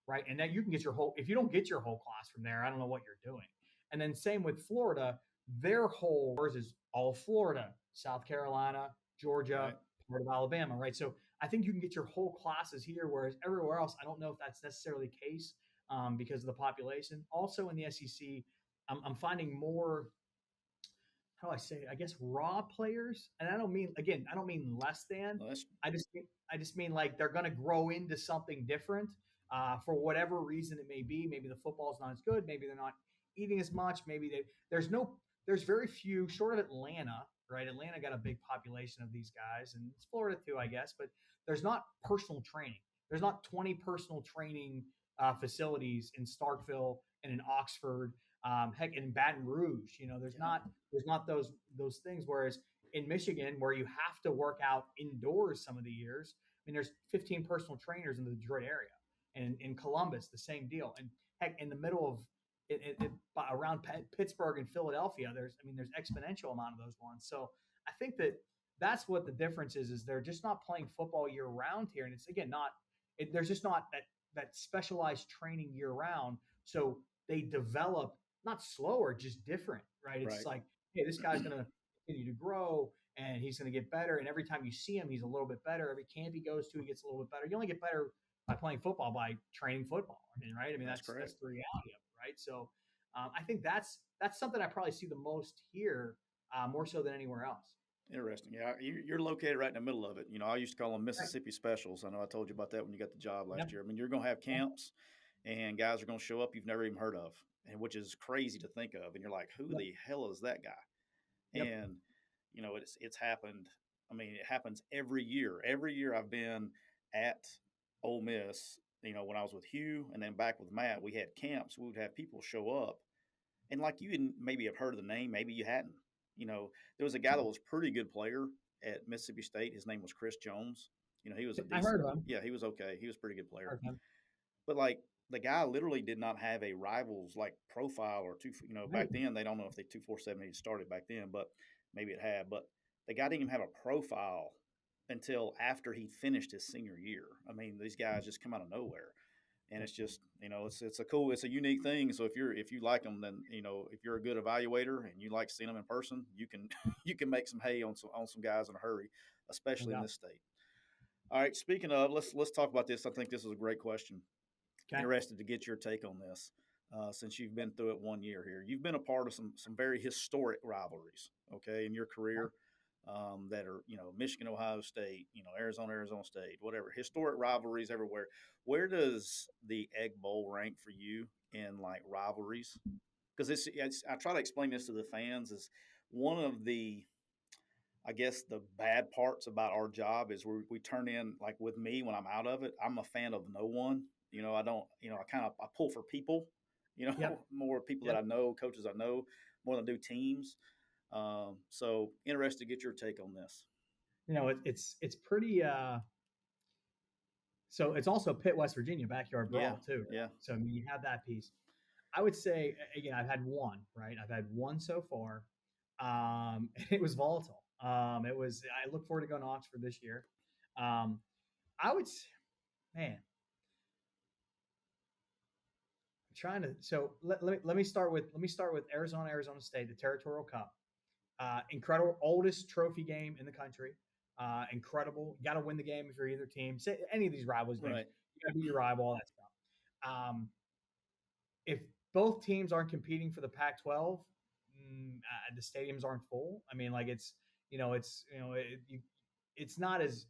right? And then you can get your whole. If you don't get your whole class from there, I don't know what you're doing. And then same with Florida, their whole is all Florida, South Carolina, Georgia, Right. part of Alabama, right? So I think you can get your whole classes here, whereas everywhere else, I don't know if that's necessarily the case because of the population. Also in the SEC, I'm finding more, how do I say it? I guess raw players, and I don't mean less than. Well, that's I just mean like they're going to grow into something different for whatever reason it may be. Maybe the football's not as good. Maybe they're not eating as much. There's very few short of Atlanta, right? Atlanta got a big population of these guys, and it's Florida too, I guess. But there's not personal training. There's not 20 personal training facilities in Starkville and in Oxford, heck, in Baton Rouge. yeah. There's not those things. Whereas in Michigan, where you have to work out indoors some of the years, I mean, there's 15 personal trainers in the Detroit area, and in Columbus, the same deal. And heck, in the middle of around Pittsburgh and Philadelphia, there's exponential amount of those ones. So I think that's what the difference is. Is they're just not playing football year round here, and it's again not. There's just not that specialized training year round. So they develop not slower, just different, right? It's Right. like, hey, this guy's going to continue to grow and he's going to get better. And every time you see him, he's a little bit better. Every camp he goes to, he gets a little bit better. You only get better by playing football, by training football. I mean, right? I mean, That's that's correct. the reality of it, right? So I think that's something I probably see the most here, more so than anywhere else. Interesting. Yeah, you're located right in the middle of it. I used to call them Right. Mississippi specials. I know I told you about that when you got the job last Yep. year. I mean, you're going to have Yep. camps, and guys are going to show up you've never even heard of, and which is crazy to think of. And you're like, who Yep. the hell is that guy? Yep. And it's happened. I mean, it happens every year. Every year I've been at Ole Miss, when I was with Hugh and then back with Matt, we had camps. We would have people show up, and like you didn't maybe have heard of the name, maybe you hadn't. There was a guy that was a pretty good player at Mississippi State. His name was Chris Jones. He was a I decent. heard of him. Yeah, he was okay. He was a pretty good player. Heard of him. But like the guy literally did not have a rivals like profile or two. Back Right. then they don't know if they 247 had started back then, but maybe it had. But the guy didn't even have a profile until after he finished his senior year. I mean, these guys just come out of nowhere, and it's just it's a unique thing. So if you like them, then if you're a good evaluator and you like seeing them in person, you can you can make some hay on some guys in a hurry, No especially in doubt. this state. All right, speaking of, let's talk about this. I think this is a great question. Okay. Interested to get your take on this. Since you've been through it 1 year here, you've been a part of some very historic rivalries, okay, in your career, that are Michigan, Ohio State, Arizona, Arizona State, whatever, historic rivalries everywhere. Where does the Egg Bowl rank for you in like rivalries? Because I try to explain this to the fans is one of the, I guess, the bad parts about our job is we turn in, like with me when I'm out of it, I'm a fan of no one. I don't, I pull for people, Yep. more people that Yep. I know, coaches I know, more than I do teams. So interested to get your take on this. It's pretty. So it's also Pitt, West Virginia, backyard Yeah, brawl too. Right? yeah, So I mean, you have that piece. I would say again, I've had one. Right, I've had one so far. And it was volatile. It was. I look forward to going to Oxford this year. Um, I would, man, trying to. So let me start with Arizona State, the Territorial Cup. Incredible, oldest trophy game in the country. Incredible. You got to win the game if you're either team. Say any of these rivals games, right. you got to beat your rival, all that stuff. If both teams aren't competing for the Pac-12, the stadiums aren't full. I mean, like it's not as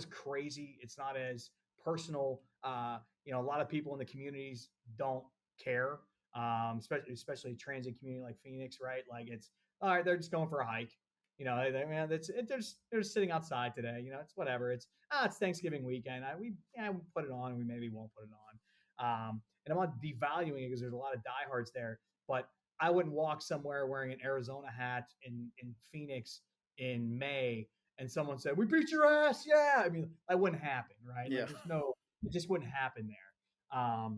crazy. It's not as personal. A lot of people in the communities don't care, especially a transit community like Phoenix, right? Like it's all right. They're just going for a hike. Man, they're just sitting outside today. It's whatever. It's Thanksgiving weekend. We put it on. We maybe won't put it on. And I'm not devaluing it because there's a lot of diehards there, but I wouldn't walk somewhere wearing an Arizona hat in Phoenix in May and someone said, "We beat your ass." Yeah. I mean, that wouldn't happen, right? Yeah, Like it just wouldn't happen there.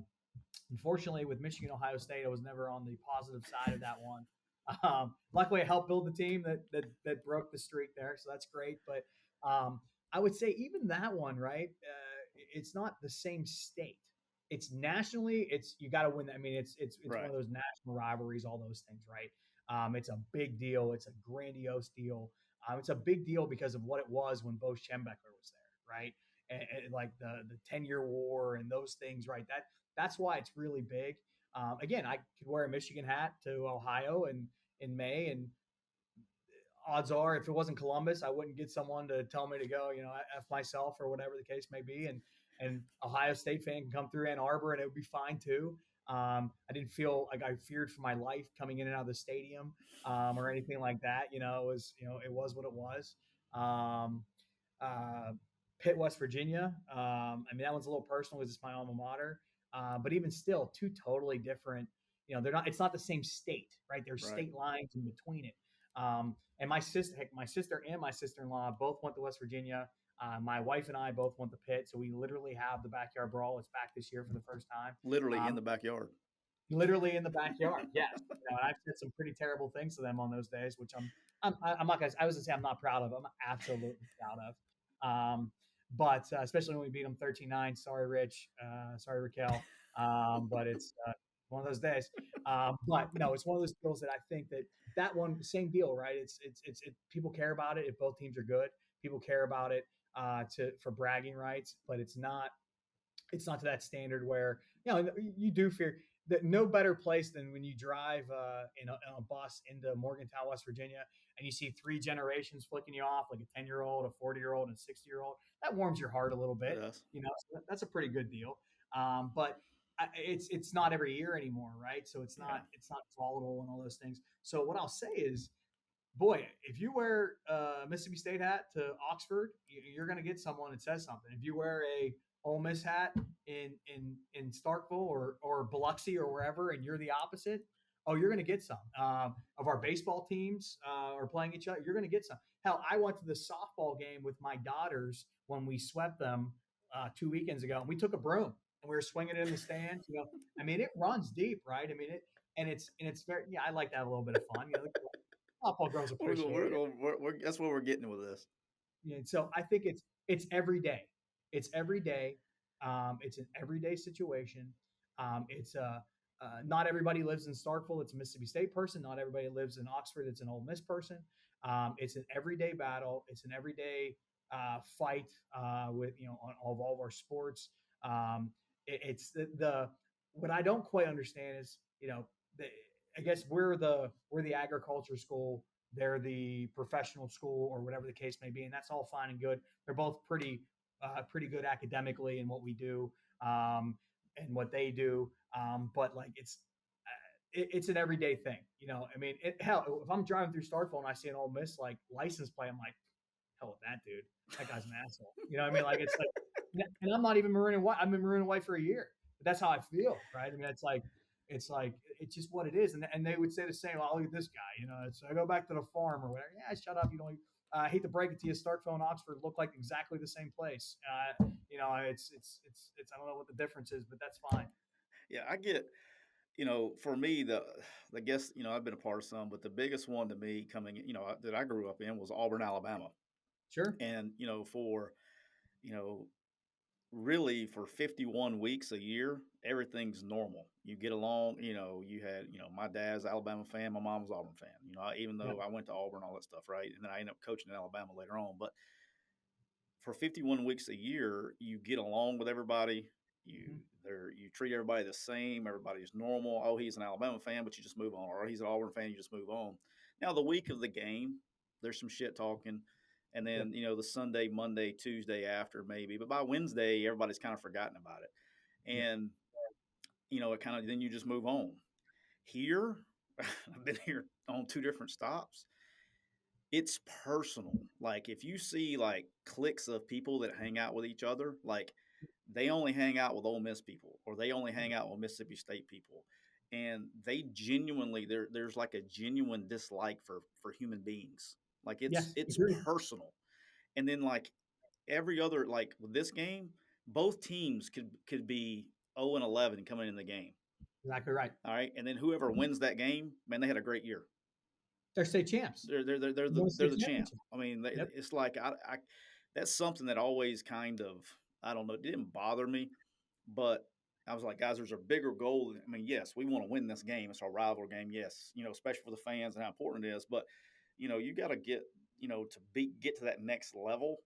Unfortunately, with Michigan, Ohio State, I was never on the positive side of that one. Luckily, I helped build the team that broke the streak there, so that's great. But I would say even that one, right? It's not the same state. It's nationally. It's you got to win. I mean, it's one right. of those national rivalries, all those things, right? It's a big deal. It's a grandiose deal. It's a big deal because of what it was when Bo Schembechler was there, right? And like the 10-year war and those things, right? That's why it's really big. Again, I could wear a Michigan hat to Ohio in May, and odds are, if it wasn't Columbus, I wouldn't get someone to tell me to go, f myself or whatever the case may be, and Ohio State fan can come through Ann Arbor and it would be fine too. I didn't feel like I feared for my life coming in and out of the stadium or anything like that. It was what it was. Um, uh, Pitt, West Virginia. I mean, that one's a little personal because it's my alma mater. But even still, two totally different. They're not. It's not the same state, right? There's Right. state lines in between it. And my sister and my sister-in-law both went to West Virginia. My wife and I both went to Pitt, so we literally have the backyard brawl. It's back this year for the first time. Literally in Um, the backyard. Literally in the backyard. Yes, I've said some pretty terrible things to them on those days, which I'm not gonna. I was gonna say I'm not proud of. I'm absolutely proud of. But especially when we beat them 13-9. Sorry, Rich. Sorry, Raquel. But it's one of those days. But no, it's one of those deals that I think that one same deal, right? People care about it if both teams are good. People care about it for bragging rights, but it's not to that standard where you do fear that no better place than when you drive in a bus into Morgantown, West Virginia, and you see three generations flicking you off, like a 10-year-old, a 40-year-old, and a 60-year-old. That warms your heart a little It bit. does. So that's a pretty good deal. But it's not every year anymore, right? So it's Yeah. not volatile and all those things. So what I'll say is, boy, if you wear a Mississippi State hat to Oxford, you're going to get someone that says something. If you wear a Ole Miss hat in Starkville or Biloxi or wherever, and you're the opposite, oh, you're going to get some. Of our baseball teams are playing each other, you're going to get some. Hell, I went to the softball game with my daughters when we swept them 2 weekends ago, and we took a broom and we were swinging it in the stands. I mean, it runs deep, right? I mean, it's very, yeah. I like to have a little bit of fun. The softball girls appreciate it. That's what we're getting with this. Yeah, so I think it's every day. It's every day. It's an everyday situation. It's not everybody lives in Starkville. It's a Mississippi State person. Not everybody lives in Oxford. It's an Ole Miss person. It's an everyday battle. It's an everyday fight with on all of our sports. It's the what I don't quite understand is the, I guess we're the agriculture school, they're the professional school or whatever the case may be, and that's all fine and good. They're both pretty good academically in what we do and what they do, but like it's an everyday thing. I mean, hell, if I'm driving through Starkville and I see an Ole Miss like license plate, I'm like, hell with that dude. That guy's an asshole. You know what I mean? Like it's like, and I'm not even maroon and white. I've been maroon and white for a year, but that's how I feel, right? I mean, it's just what it is. And they would say the same. Oh, look at this guy. I go back to the farm or whatever. Yeah, shut up. I hate to break it to you. Starkville and Oxford look like exactly the same place. It's I don't know what the difference is, but that's fine. Yeah, I get. For me, the guess, I've been a part of some, but the biggest one to me coming, that I grew up in was Auburn, Alabama, Sure. and you know, really for 51 weeks a year, everything's normal. You get along. You had, my dad's Alabama fan, my mom was Auburn fan. Even Yeah. though I went to Auburn, all that stuff, right, and then I ended up coaching in Alabama later on, but for 51 weeks a year, you get along with everybody. You Mm-hmm. you treat everybody the same. Everybody's normal. Oh, he's an Alabama fan, but you just move on. Or he's an Auburn fan, you just move on. Now, the week of the game, there's some shit talking. And Yep. then, the Sunday, Monday, Tuesday after maybe. But by Wednesday, everybody's kind of forgotten about it. Yep. And, it kind of, then you just move on. Here, I've been here on two different stops. It's personal. Like if you see like cliques of people that hang out with each other, like they only hang out with Ole Miss people or they only hang out with Mississippi State people, and they genuinely there's like a genuine dislike for human beings. Like Yes. it's Agreed. personal. And then like every other like with this game, both teams could be 0-11 coming in the game. Exactly right. All right, and then whoever wins that game, man, they had a great year. They're state champs. They're State the champ. championship. I mean, Yep. it's like I that's something that always kind of I don't know, it didn't bother me, but I was like, guys, there's a bigger goal. I mean, yes, we want to win this game. It's our rival game. Yes, especially for the fans and how important it is. But you got to get get to that next level.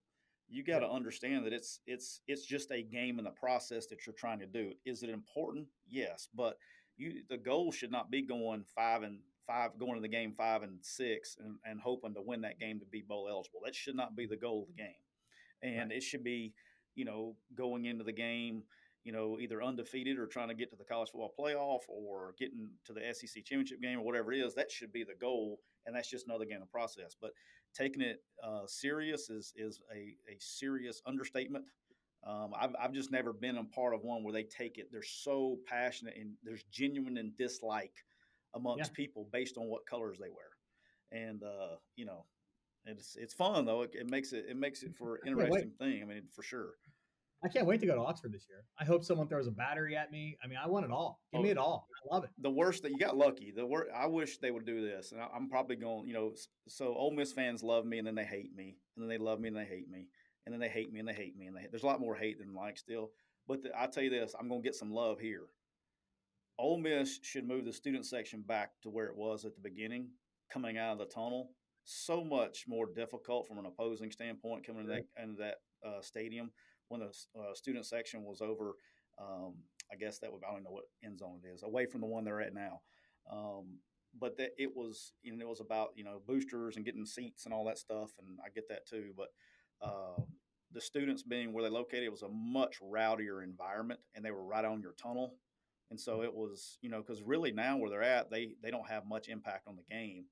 You got to Yep. understand that it's just a game in the process that you're trying to do. Is it important? Yes, but the goal should not be going 5-5, going to the game 5-6, and hoping to win that game to be bowl eligible. That should not be the goal of the game, Right. and it should be going into the game either undefeated or trying to get to the college football playoff or getting to the SEC championship game or whatever it is. That should be the goal, and that's just another game in the process. But taking it serious is a serious understatement. I've just never been a part of one where they take it. They're so passionate and there's genuine and dislike Yeah. amongst people based on what colors they wear, and it's fun though. It makes it for an I can't wait. interesting thing. I mean, for sure. I can't wait to go to Oxford this year. I hope someone throws a battery at me. I mean, I want it all. Give me Oh, it all. I love it. the worst that you got lucky. I wish they would do this, and I'm probably going. So Ole Miss fans love me, and then they hate me, and then they love me, and they hate me, and then they hate me, and they hate me, and there's a lot more hate than like still. But I tell you this, I'm going to get some love here. Ole Miss should move the student section back to where it was at the beginning, coming out of the tunnel. So much more difficult from an opposing standpoint coming into that stadium when the student section was over. I guess I don't know what end zone it is, away from the one they're at now. But that it was about boosters and getting seats and all that stuff, and I get that too. But the students being where they located, it was a much rowdier environment, and they were right on your tunnel. And so it was, because really now where they're at, they don't have much impact on the game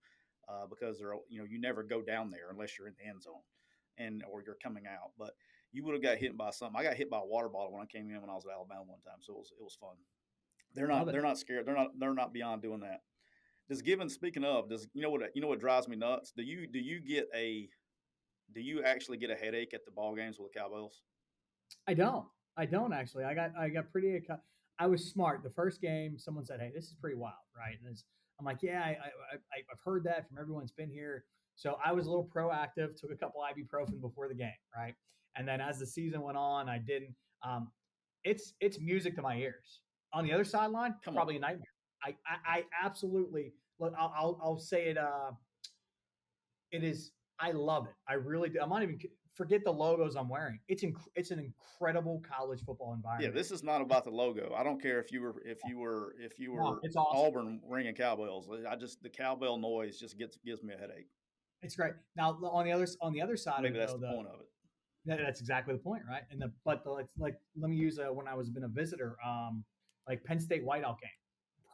because they're, you never go down there unless you're in the end zone or you're coming out. But you would have got hit by something. I got hit by a water bottle when I came in when I was at Alabama one time, so it was fun. Love it. They're not scared. They're not beyond doing that. Speaking of, does you know what drives me nuts? Do you actually get a headache at the ball games with the Cowbells? I don't. I don't actually. I got pretty. I was smart. The first game, someone said, "Hey, this is pretty wild, right?" And I'm like, "Yeah, I've heard that from everyone that's been here." So I was a little proactive. Took a couple ibuprofen before the game, right? And then as the season went on, I didn't. Um, it's music to my ears. On the other sideline, Come on. probably a nightmare. I absolutely look. I'll say it. It is. I love it. I really do. I'm not even forget the logos I'm wearing. It's an incredible college football Yeah, environment. this is not about the logo. I don't care if you No, were it's awesome. Auburn ringing cowbells. I just the cowbell noise just gives me a headache. It's great. Now on the other side of Maybe it that's though, the point of it. that's exactly the point, right? And like let me use when I was been a visitor, like Penn State Whiteout game.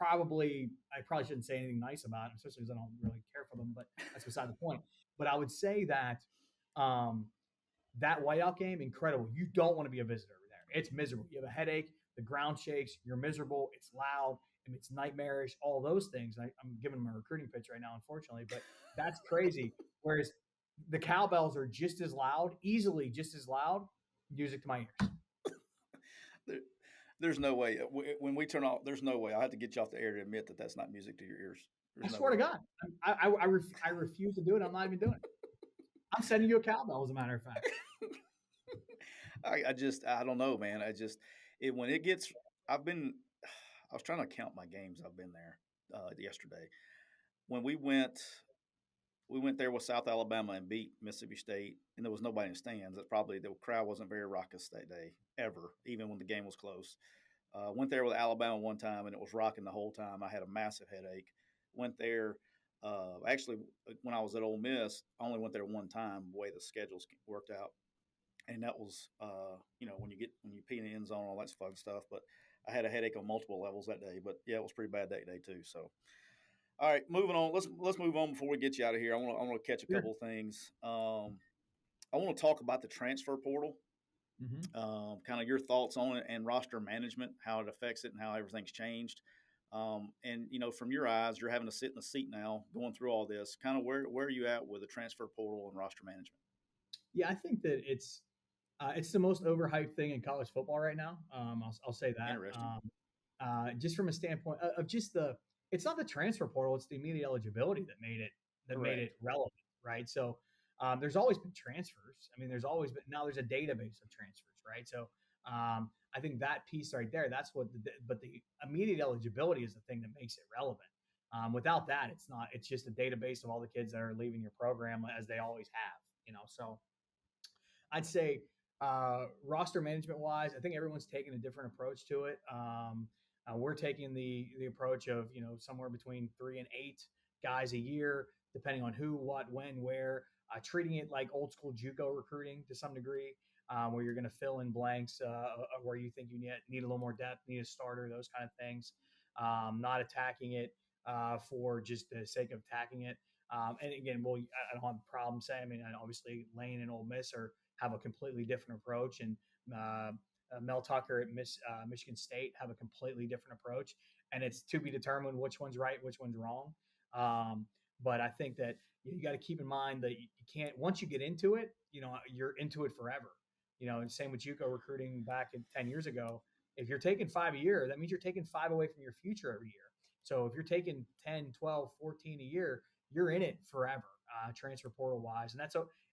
I probably shouldn't say anything nice about it, especially because I don't really care for them. But that's beside the point. But I would say that um, that whiteout game, incredible. You don't want to be a visitor over there. It's miserable. You have a headache. The ground shakes. You're miserable. It's loud. And it's nightmarish. All those things. I'm giving them a recruiting pitch right now, unfortunately, but that's crazy. Whereas the cowbells are just as loud, easily just as loud. Music to my ears. There, there's no way when we turn off. There's no way. I have to get you off the air to admit that that's not music to your ears. I There's no swear to way. God, I refuse to do it. I'm not even doing it. I'm sending you a cowbell, as a matter of fact. I don't know, man. When it gets. I've been. I was trying to count my games. I've been there yesterday when we went there with South Alabama and beat Mississippi State, and there was nobody in the stands. That probably the crowd wasn't very raucous that day ever, even when the game was close. Went there with Alabama one time, and it was rocking the whole time. I had a massive headache. Went there. Actually, when I was at Ole Miss, I only went there one time. The way the schedules worked out, and that was, when you pee in the end zone, all that fun stuff. But I had a headache on multiple levels that day. But yeah, it was pretty bad that day too. So all right, moving on. Let's move on before we get you out of here. I want to catch a Sure. couple of things. I want to talk about the transfer portal, Mm-hmm. kind of your thoughts on it and roster management, how it affects it, and how everything's changed. And from your eyes, you're having to sit in the seat now, going through all this. Kind of where are you at with the transfer portal and roster management? Yeah, I think that it's the most overhyped thing in college football right now. I'll say that. Interesting. Just from a standpoint of just it's not the transfer portal; it's the immediate eligibility that made Correct. it relevant, right? So there's always been transfers. I mean, there's always been now there's a database of transfers, right? So I think that piece right there, that's but the immediate eligibility is the thing that makes it relevant. Without that, it's not. It's just a database of all the kids that are leaving your program as they always have, So I'd say roster management wise, I think everyone's taking a different approach to it. We're taking the approach of somewhere between 3 and 8 guys a year, depending on who, what, when, where. Treating it like old school JUCO recruiting to some degree, where you're going to fill in blanks where you think you need a little more depth, need a starter, those kind of things. Not attacking it for just the sake of attacking it. And again, well, I don't have a problem saying. I mean, obviously Lane and Ole Miss have a completely different approach, and Mel Tucker at Michigan State have a completely different approach, and it's to be determined which one's right, which one's wrong. But I think that you got to keep in mind that you can't once you get into it, you're into it forever. And same with JUCO recruiting back in 10 years ago. If you're taking 5 a year, that means you're taking 5 away from your future every year. So if you're taking 10, 12, 14 a year, you're in it forever, transfer portal wise. And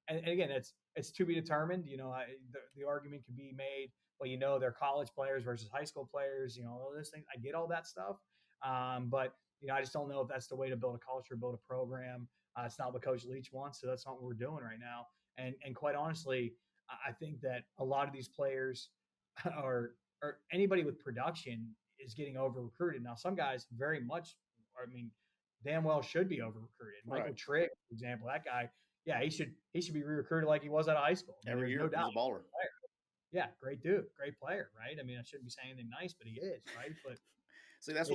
and again, it's to be determined. The argument can be made. Well, they're college players versus high school players. All those things. I get all that stuff, but I just don't know if that's the way to build a culture, build a program. It's not what Coach Leach wants, so that's not what we're doing right now. And quite honestly, I think that a lot of these players are or anybody with production is getting over recruited. Now, some guys very much, I mean, damn well should be over recruited. Michael Right. Trigg, for example, that guy, yeah, he should be re-recruited like he was out of high school. I mean, Every there's no year he's doubt. a baller. Yeah, great dude, great player, right? I mean, I shouldn't be saying anything nice, but he is, right? But See, it's that's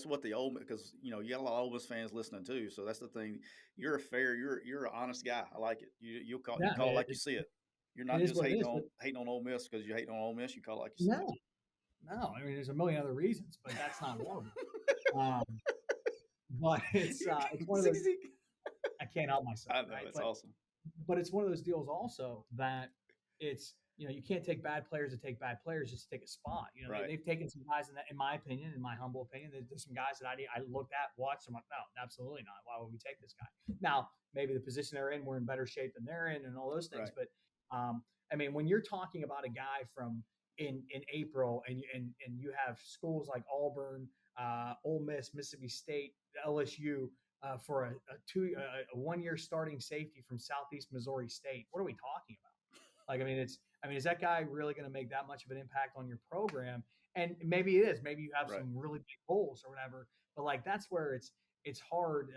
what the old because you got a lot of Ole Miss fans listening too. So that's the thing. You're a fair, you're an honest guy. I like it. You yeah, I call it mean, like you see it. You're It not is just what it is. But hating on Ole Miss because you hate on Ole Miss. You call it like you see no, it. no. I mean, there's a million other reasons, but that's not one of them. Um, but it's one of those. I can't help myself, I know right? it's awesome. But it's one of those deals also that it's you can't take bad players to take bad players just to take a spot. Right, They've taken some guys in my opinion, in my humble opinion, there's some guys that I looked at, watched. I'm like, no, absolutely not. Why would we take this guy? Now maybe the position they're in, we're in better shape than they're in, and all those things. right, But I mean, when you're talking about a guy from in April, and you have schools like Auburn, Ole Miss, Mississippi State, LSU, for a 1 year starting safety from Southeast Missouri State. What are we talking about? Like, I mean, is that guy really going to make that much of an impact on your program? And maybe it is. Maybe you have right. some really big goals or whatever. But like, that's where it's hard.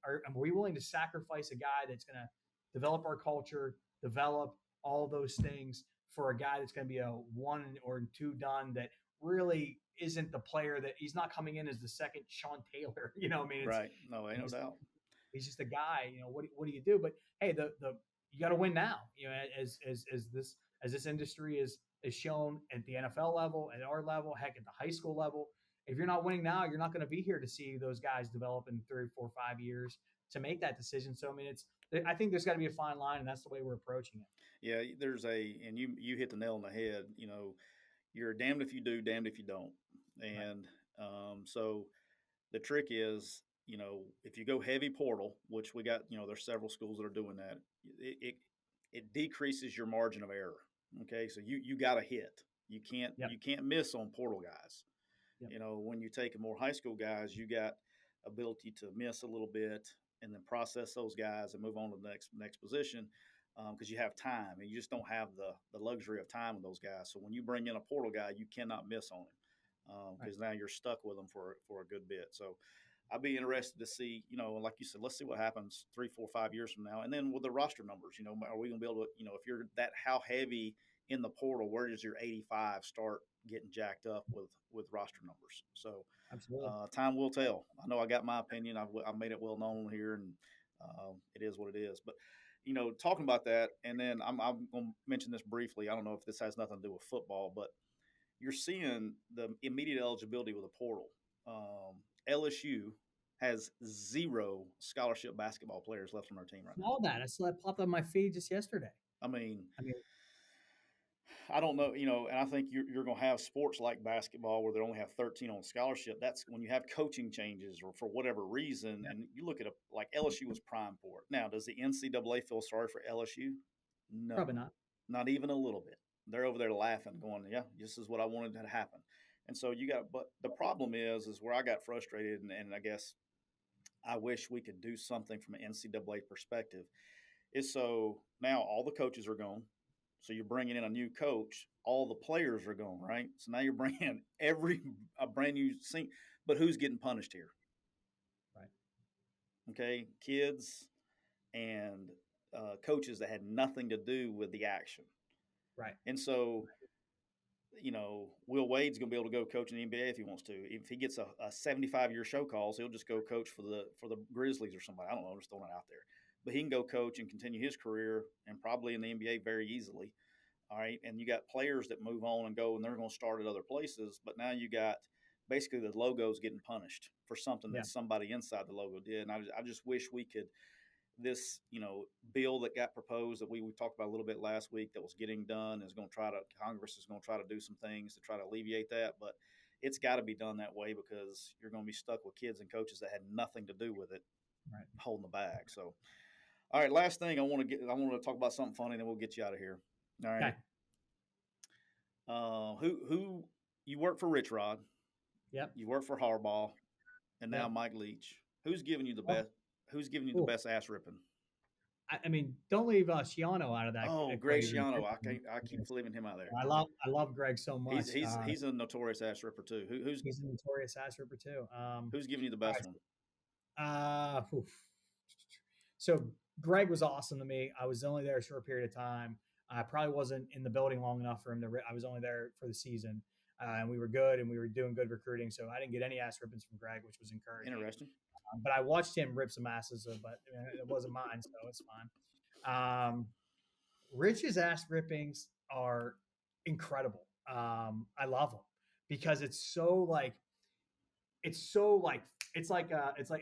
Are we willing to sacrifice a guy that's going to develop our culture, develop all those things for a guy that's going to be a one or two done that really isn't the player that he's not coming in as the second Sean Taylor. I mean, Right. No, ain't no he's, doubt. he's just a guy. What do you do? But hey, the you got to win now. As this industry is shown at the NFL level, at our level, heck, at the high school level. If you're not winning now, you're not going to be here to see those guys develop in 3, 4, 5 years to make that decision. So I mean, I think there's got to be a fine line, and that's the way we're approaching it. Yeah, and you hit the nail on the head. You're damned if you do, damned if you don't. Right. And so the trick is, if you go heavy portal, which we got, there's several schools that are doing that. It decreases your margin of error. Okay, so you got to hit. You can't Yep. you can't miss on portal guys. Yep. When you take more high school guys, you got ability to miss a little bit and then process those guys and move on to the next position because you have time and you just don't have the luxury of time with those guys. So when you bring in a portal guy, you cannot miss on him Right. because now you're stuck with them for a good bit. So I'd be interested to see, like you said, let's see what happens 3, 4, 5 years from now, and then with the roster numbers, are we going to be able to, if you're that how heavy in the portal, where does your 85 start getting jacked up with roster numbers? So Absolutely. time will tell. I know I got my opinion. I've made it well known here, and it is what it is. But talking about that, and then I'm going to mention this briefly. I don't know if this has nothing to do with football, but you're seeing the immediate eligibility with a portal. LSU has 0 scholarship basketball players left on their team right now. All that I saw that popped on my feed just yesterday. I mean, I mean, I don't know, and I think you're going to have sports like basketball where they only have 13 on scholarship. That's when you have coaching changes or for whatever reason, yeah, and you look at like LSU was prime for it. Now, does the NCAA feel sorry for LSU? No, probably not. not even a little bit. They're over there laughing, going, "Yeah, this is what I wanted to happen." And so but the problem is where I got frustrated, and I guess I wish we could do something from an NCAA perspective. Is so now all the coaches are gone. So you're bringing in a new coach. All the players are gone, right? So now you're bringing a brand new scene. But who's getting punished here? Right. Okay, kids and coaches that had nothing to do with the action. Right. And so, Will Wade's going to be able to go coach in the NBA if he wants to. If he gets a 75-year show calls, he'll just go coach for the Grizzlies or somebody. I don't know. I'm just throwing it out there. But he can go coach and continue his career and probably in the NBA very easily. All right. And you got players that move on and go and they're going to start at other places. But now you got basically the logos getting punished for something Yeah. that somebody inside the logo did. And I just wish we could, this, bill that got proposed that we talked about a little bit last week that was getting done Congress is going to try to do some things to try to alleviate that. But it's got to be done that way because you're going to be stuck with kids and coaches that had nothing to do with it Right. holding the bag. So, all right, last thing I want to talk about something funny, then we'll get you out of here. All right. Okay. Who you work for Rich Rod, Yep. you work for Harbaugh, and now Yep. Mike Leach. Who's giving you the Oh, best? Who's giving you the cool. best ass ripping? I mean, don't leave Schiano out of that Oh, Greg equation. Schiano. I keep leaving him out there. I love Greg so much. He's a notorious ass ripper too. He's a notorious ass ripper too. Who's giving you the All best one? right. So Greg was awesome to me. I was only there a short period of time. I probably wasn't in the building long enough for him to. I was only there for the season, and we were good and we were doing good recruiting. So I didn't get any ass rippings from Greg, which was encouraging. Interesting. But I watched him rip some asses, but it wasn't mine, so it's fine. Rich's ass rippings are incredible. I love them because it's so like it's like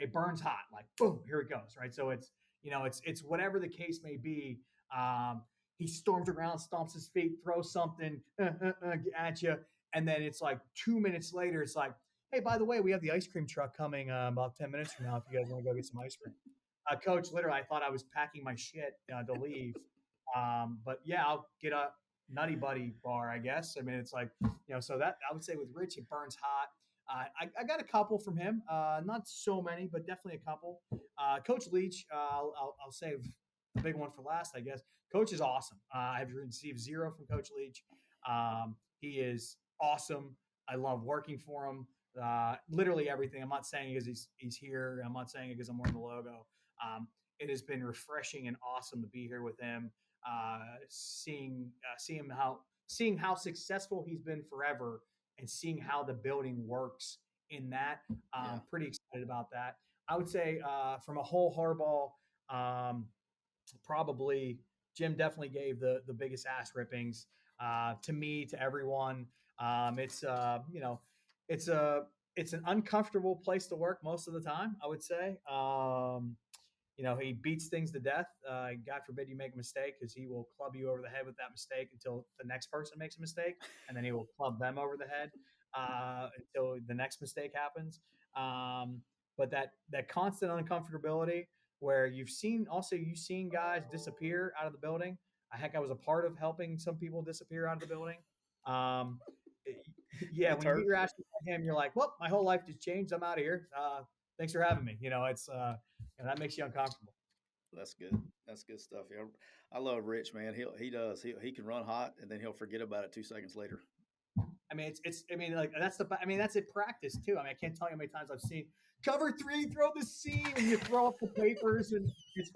it burns hot, like boom, here it goes, right? So it's whatever the case may be. um he storms around, stomps his feet, throws something at you, and then it's like 2 minutes later it's like, hey, by the way, we have the ice cream truck coming about 10 minutes from now if you guys want to go get some ice cream. Coach, literally, I thought I was packing my shit to leave. But yeah, I'll get a Nutty Buddy bar, I guess. I mean, it's like, so that I would say with Rich, it burns hot. I got a couple from him, not so many, but definitely a couple. Coach Leach, I'll save the big one for last, I guess. Coach is awesome. I've received zero from Coach Leach. He is awesome. I love working for him. Literally everything. I'm not saying it because he's here. I'm not saying it because I'm wearing the logo. It has been refreshing and awesome to be here with him. Seeing how successful he's been forever, and seeing how the building works in that. Yeah, Pretty excited about that. I would say from a whole Harbaugh, um, probably Jim definitely gave the biggest ass rippings to me, to everyone. It's it's a it's an uncomfortable place to work most of the time, I would say. He beats things to death. God forbid you make a mistake, because he will club you over the head with that mistake until the next person makes a mistake, and then he will club them over the head until the next mistake happens. Um, but that constant uncomfortability, where you've seen guys disappear out of the building. Heck, I was a part of helping some people disappear out of the building. Um, yeah, it's when you get hurt. your ass beat by him, you're like, well, my whole life just changed. I'm out of here. Thanks for having me. It's and that makes you uncomfortable. That's good. That's good stuff. Yeah, I love Rich, man. He can run hot and then he'll forget about it 2 seconds later. I mean, I mean, like that's it practice too. I mean, I can't tell you how many times I've seen cover three, throw the seam, and you throw up the papers, and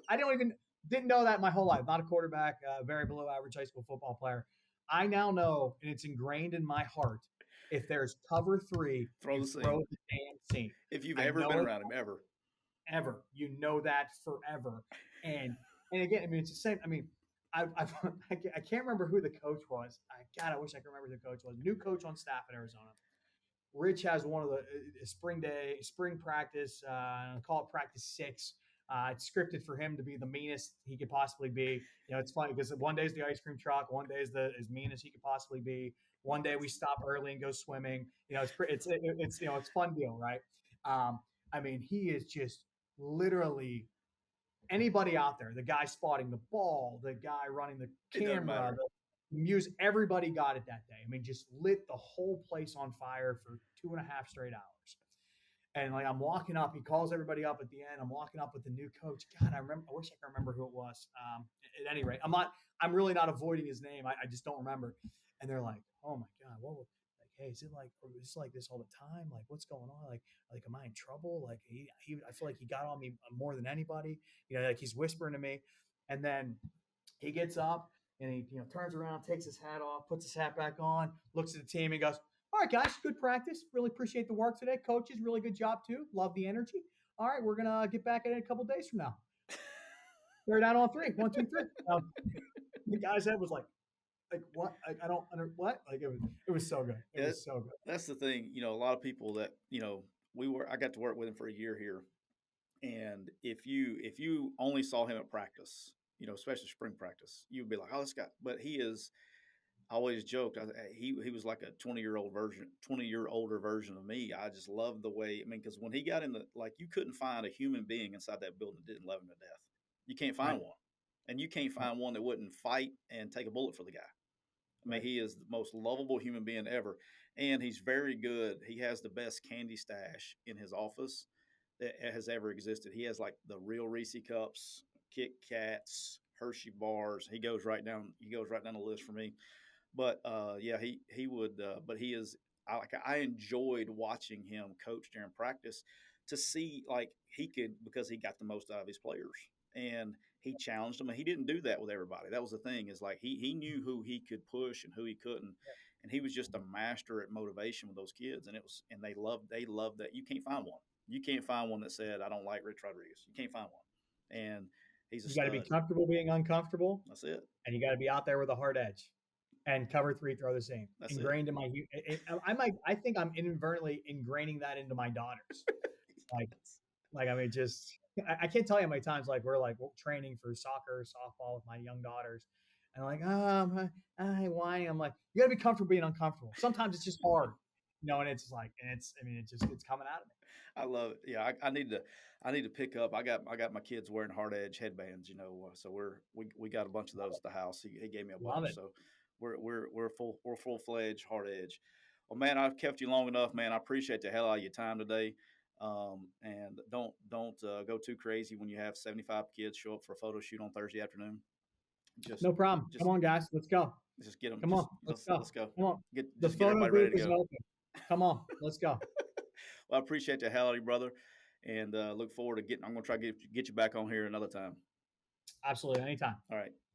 I don't even didn't know that my whole life. Not a quarterback, very below average high school football player. I now know, and it's ingrained in my heart. If there's cover three, Throw you the seam. throw the damn seam. If you've I ever know been it around him, ever. ever. You know that forever. And and again, I mean, it's the same. I mean, I can't remember who the coach was. God, I wish I could remember who the coach was. New coach on staff at Arizona. Rich has one of the spring practice. Call it practice six. It's scripted for him to be the meanest he could possibly be. It's funny because one day is the ice cream truck, one day is the as mean as he could possibly be. One day we stop early and go swimming. It's fun deal, right? I mean, he is just literally anybody out there. The guy spotting the ball, the guy running the It doesn't camera, matter. the music. Everybody got it that day. I mean, just lit the whole place on fire for 2.5 straight hours. And like I'm walking up, he calls everybody up at the end. I'm walking up with the new coach. God, I remember. I wish I could remember who it was. At any rate, I'm not. I'm really not avoiding his name. I just don't remember. And they're like, "Oh my god, what? Like, hey, is it like? Or is this like this all the time? Like, what's going on? Like, am I in trouble? Like, I feel like he got on me more than anybody. Like he's whispering to me." And then he gets up and he turns around, takes his hat off, puts his hat back on, looks at the team, and goes, "All right, guys, good practice. Really appreciate the work today. Coaches, really good job too. Love the energy. All right, we're gonna get back at it a couple days from now. They're down on three. One, two, three." The guy's head was like what? I don't under what? Like it was so good. It Yeah, was so good. that's the thing. A lot of people that I got to work with him for a year here, and if you only saw him at practice, especially spring practice, you'd be like, oh, this guy. But he is. I always joked. He was like a 20-year older version of me. I just loved the way. I mean, because when he got in you couldn't find a human being inside that building that didn't love him to death. You can't Right, find one, and you can't right, find one that wouldn't fight and take a bullet for the guy. I mean, right. he is the most lovable human being ever, and he's very good. He has the best candy stash in his office that has ever existed. He has like the real Reese cups, Kit Kats, Hershey bars. He goes right down. He goes right down the list for me. But yeah, he would. But he is. I enjoyed watching him coach during practice to see like he could because he got the most out of his players and he challenged them. And he didn't do that with everybody. That was the thing is like he knew who he could push and who he couldn't. And he was just a master at motivation with those kids. And they loved that. You can't find one. You can't find one that said I don't like Rich Rodriguez. You can't find one. And He's a You got to be stud. comfortable being uncomfortable, That's it. and you got to be out there with a hard edge. And cover three, throw the same. That's it. Ingrained in my, I think I'm inadvertently ingraining that into my daughters. Like, I mean, just I can't tell you how many times like we're like training for soccer, softball with my young daughters, and I'm like, I whine. I'm like, you gotta be comfortable being uncomfortable. Sometimes it's just hard, and it's like, and it's, I mean, it's coming out of me. I love it. Yeah, I need to pick up. I got my kids wearing hard edge headbands. So we got a bunch of Love those it, at the house. He gave me a love bunch. it. So we're full fledged hard edge. Well, man, I've kept you long enough, man. I appreciate the hell out of your time today. And don't go too crazy when you have 75 kids show up for a photo shoot on Thursday afternoon. Just No problem. just Come on, guys, let's go. just get them. Come on, Just let's go. let's go. Come on. Get The just get photo everybody ready booth to is go. open. Come on, let's go. Well, I appreciate the hell out of you, brother, and look forward to getting. I'm going to try to get you back on here another time. Absolutely, anytime. All right.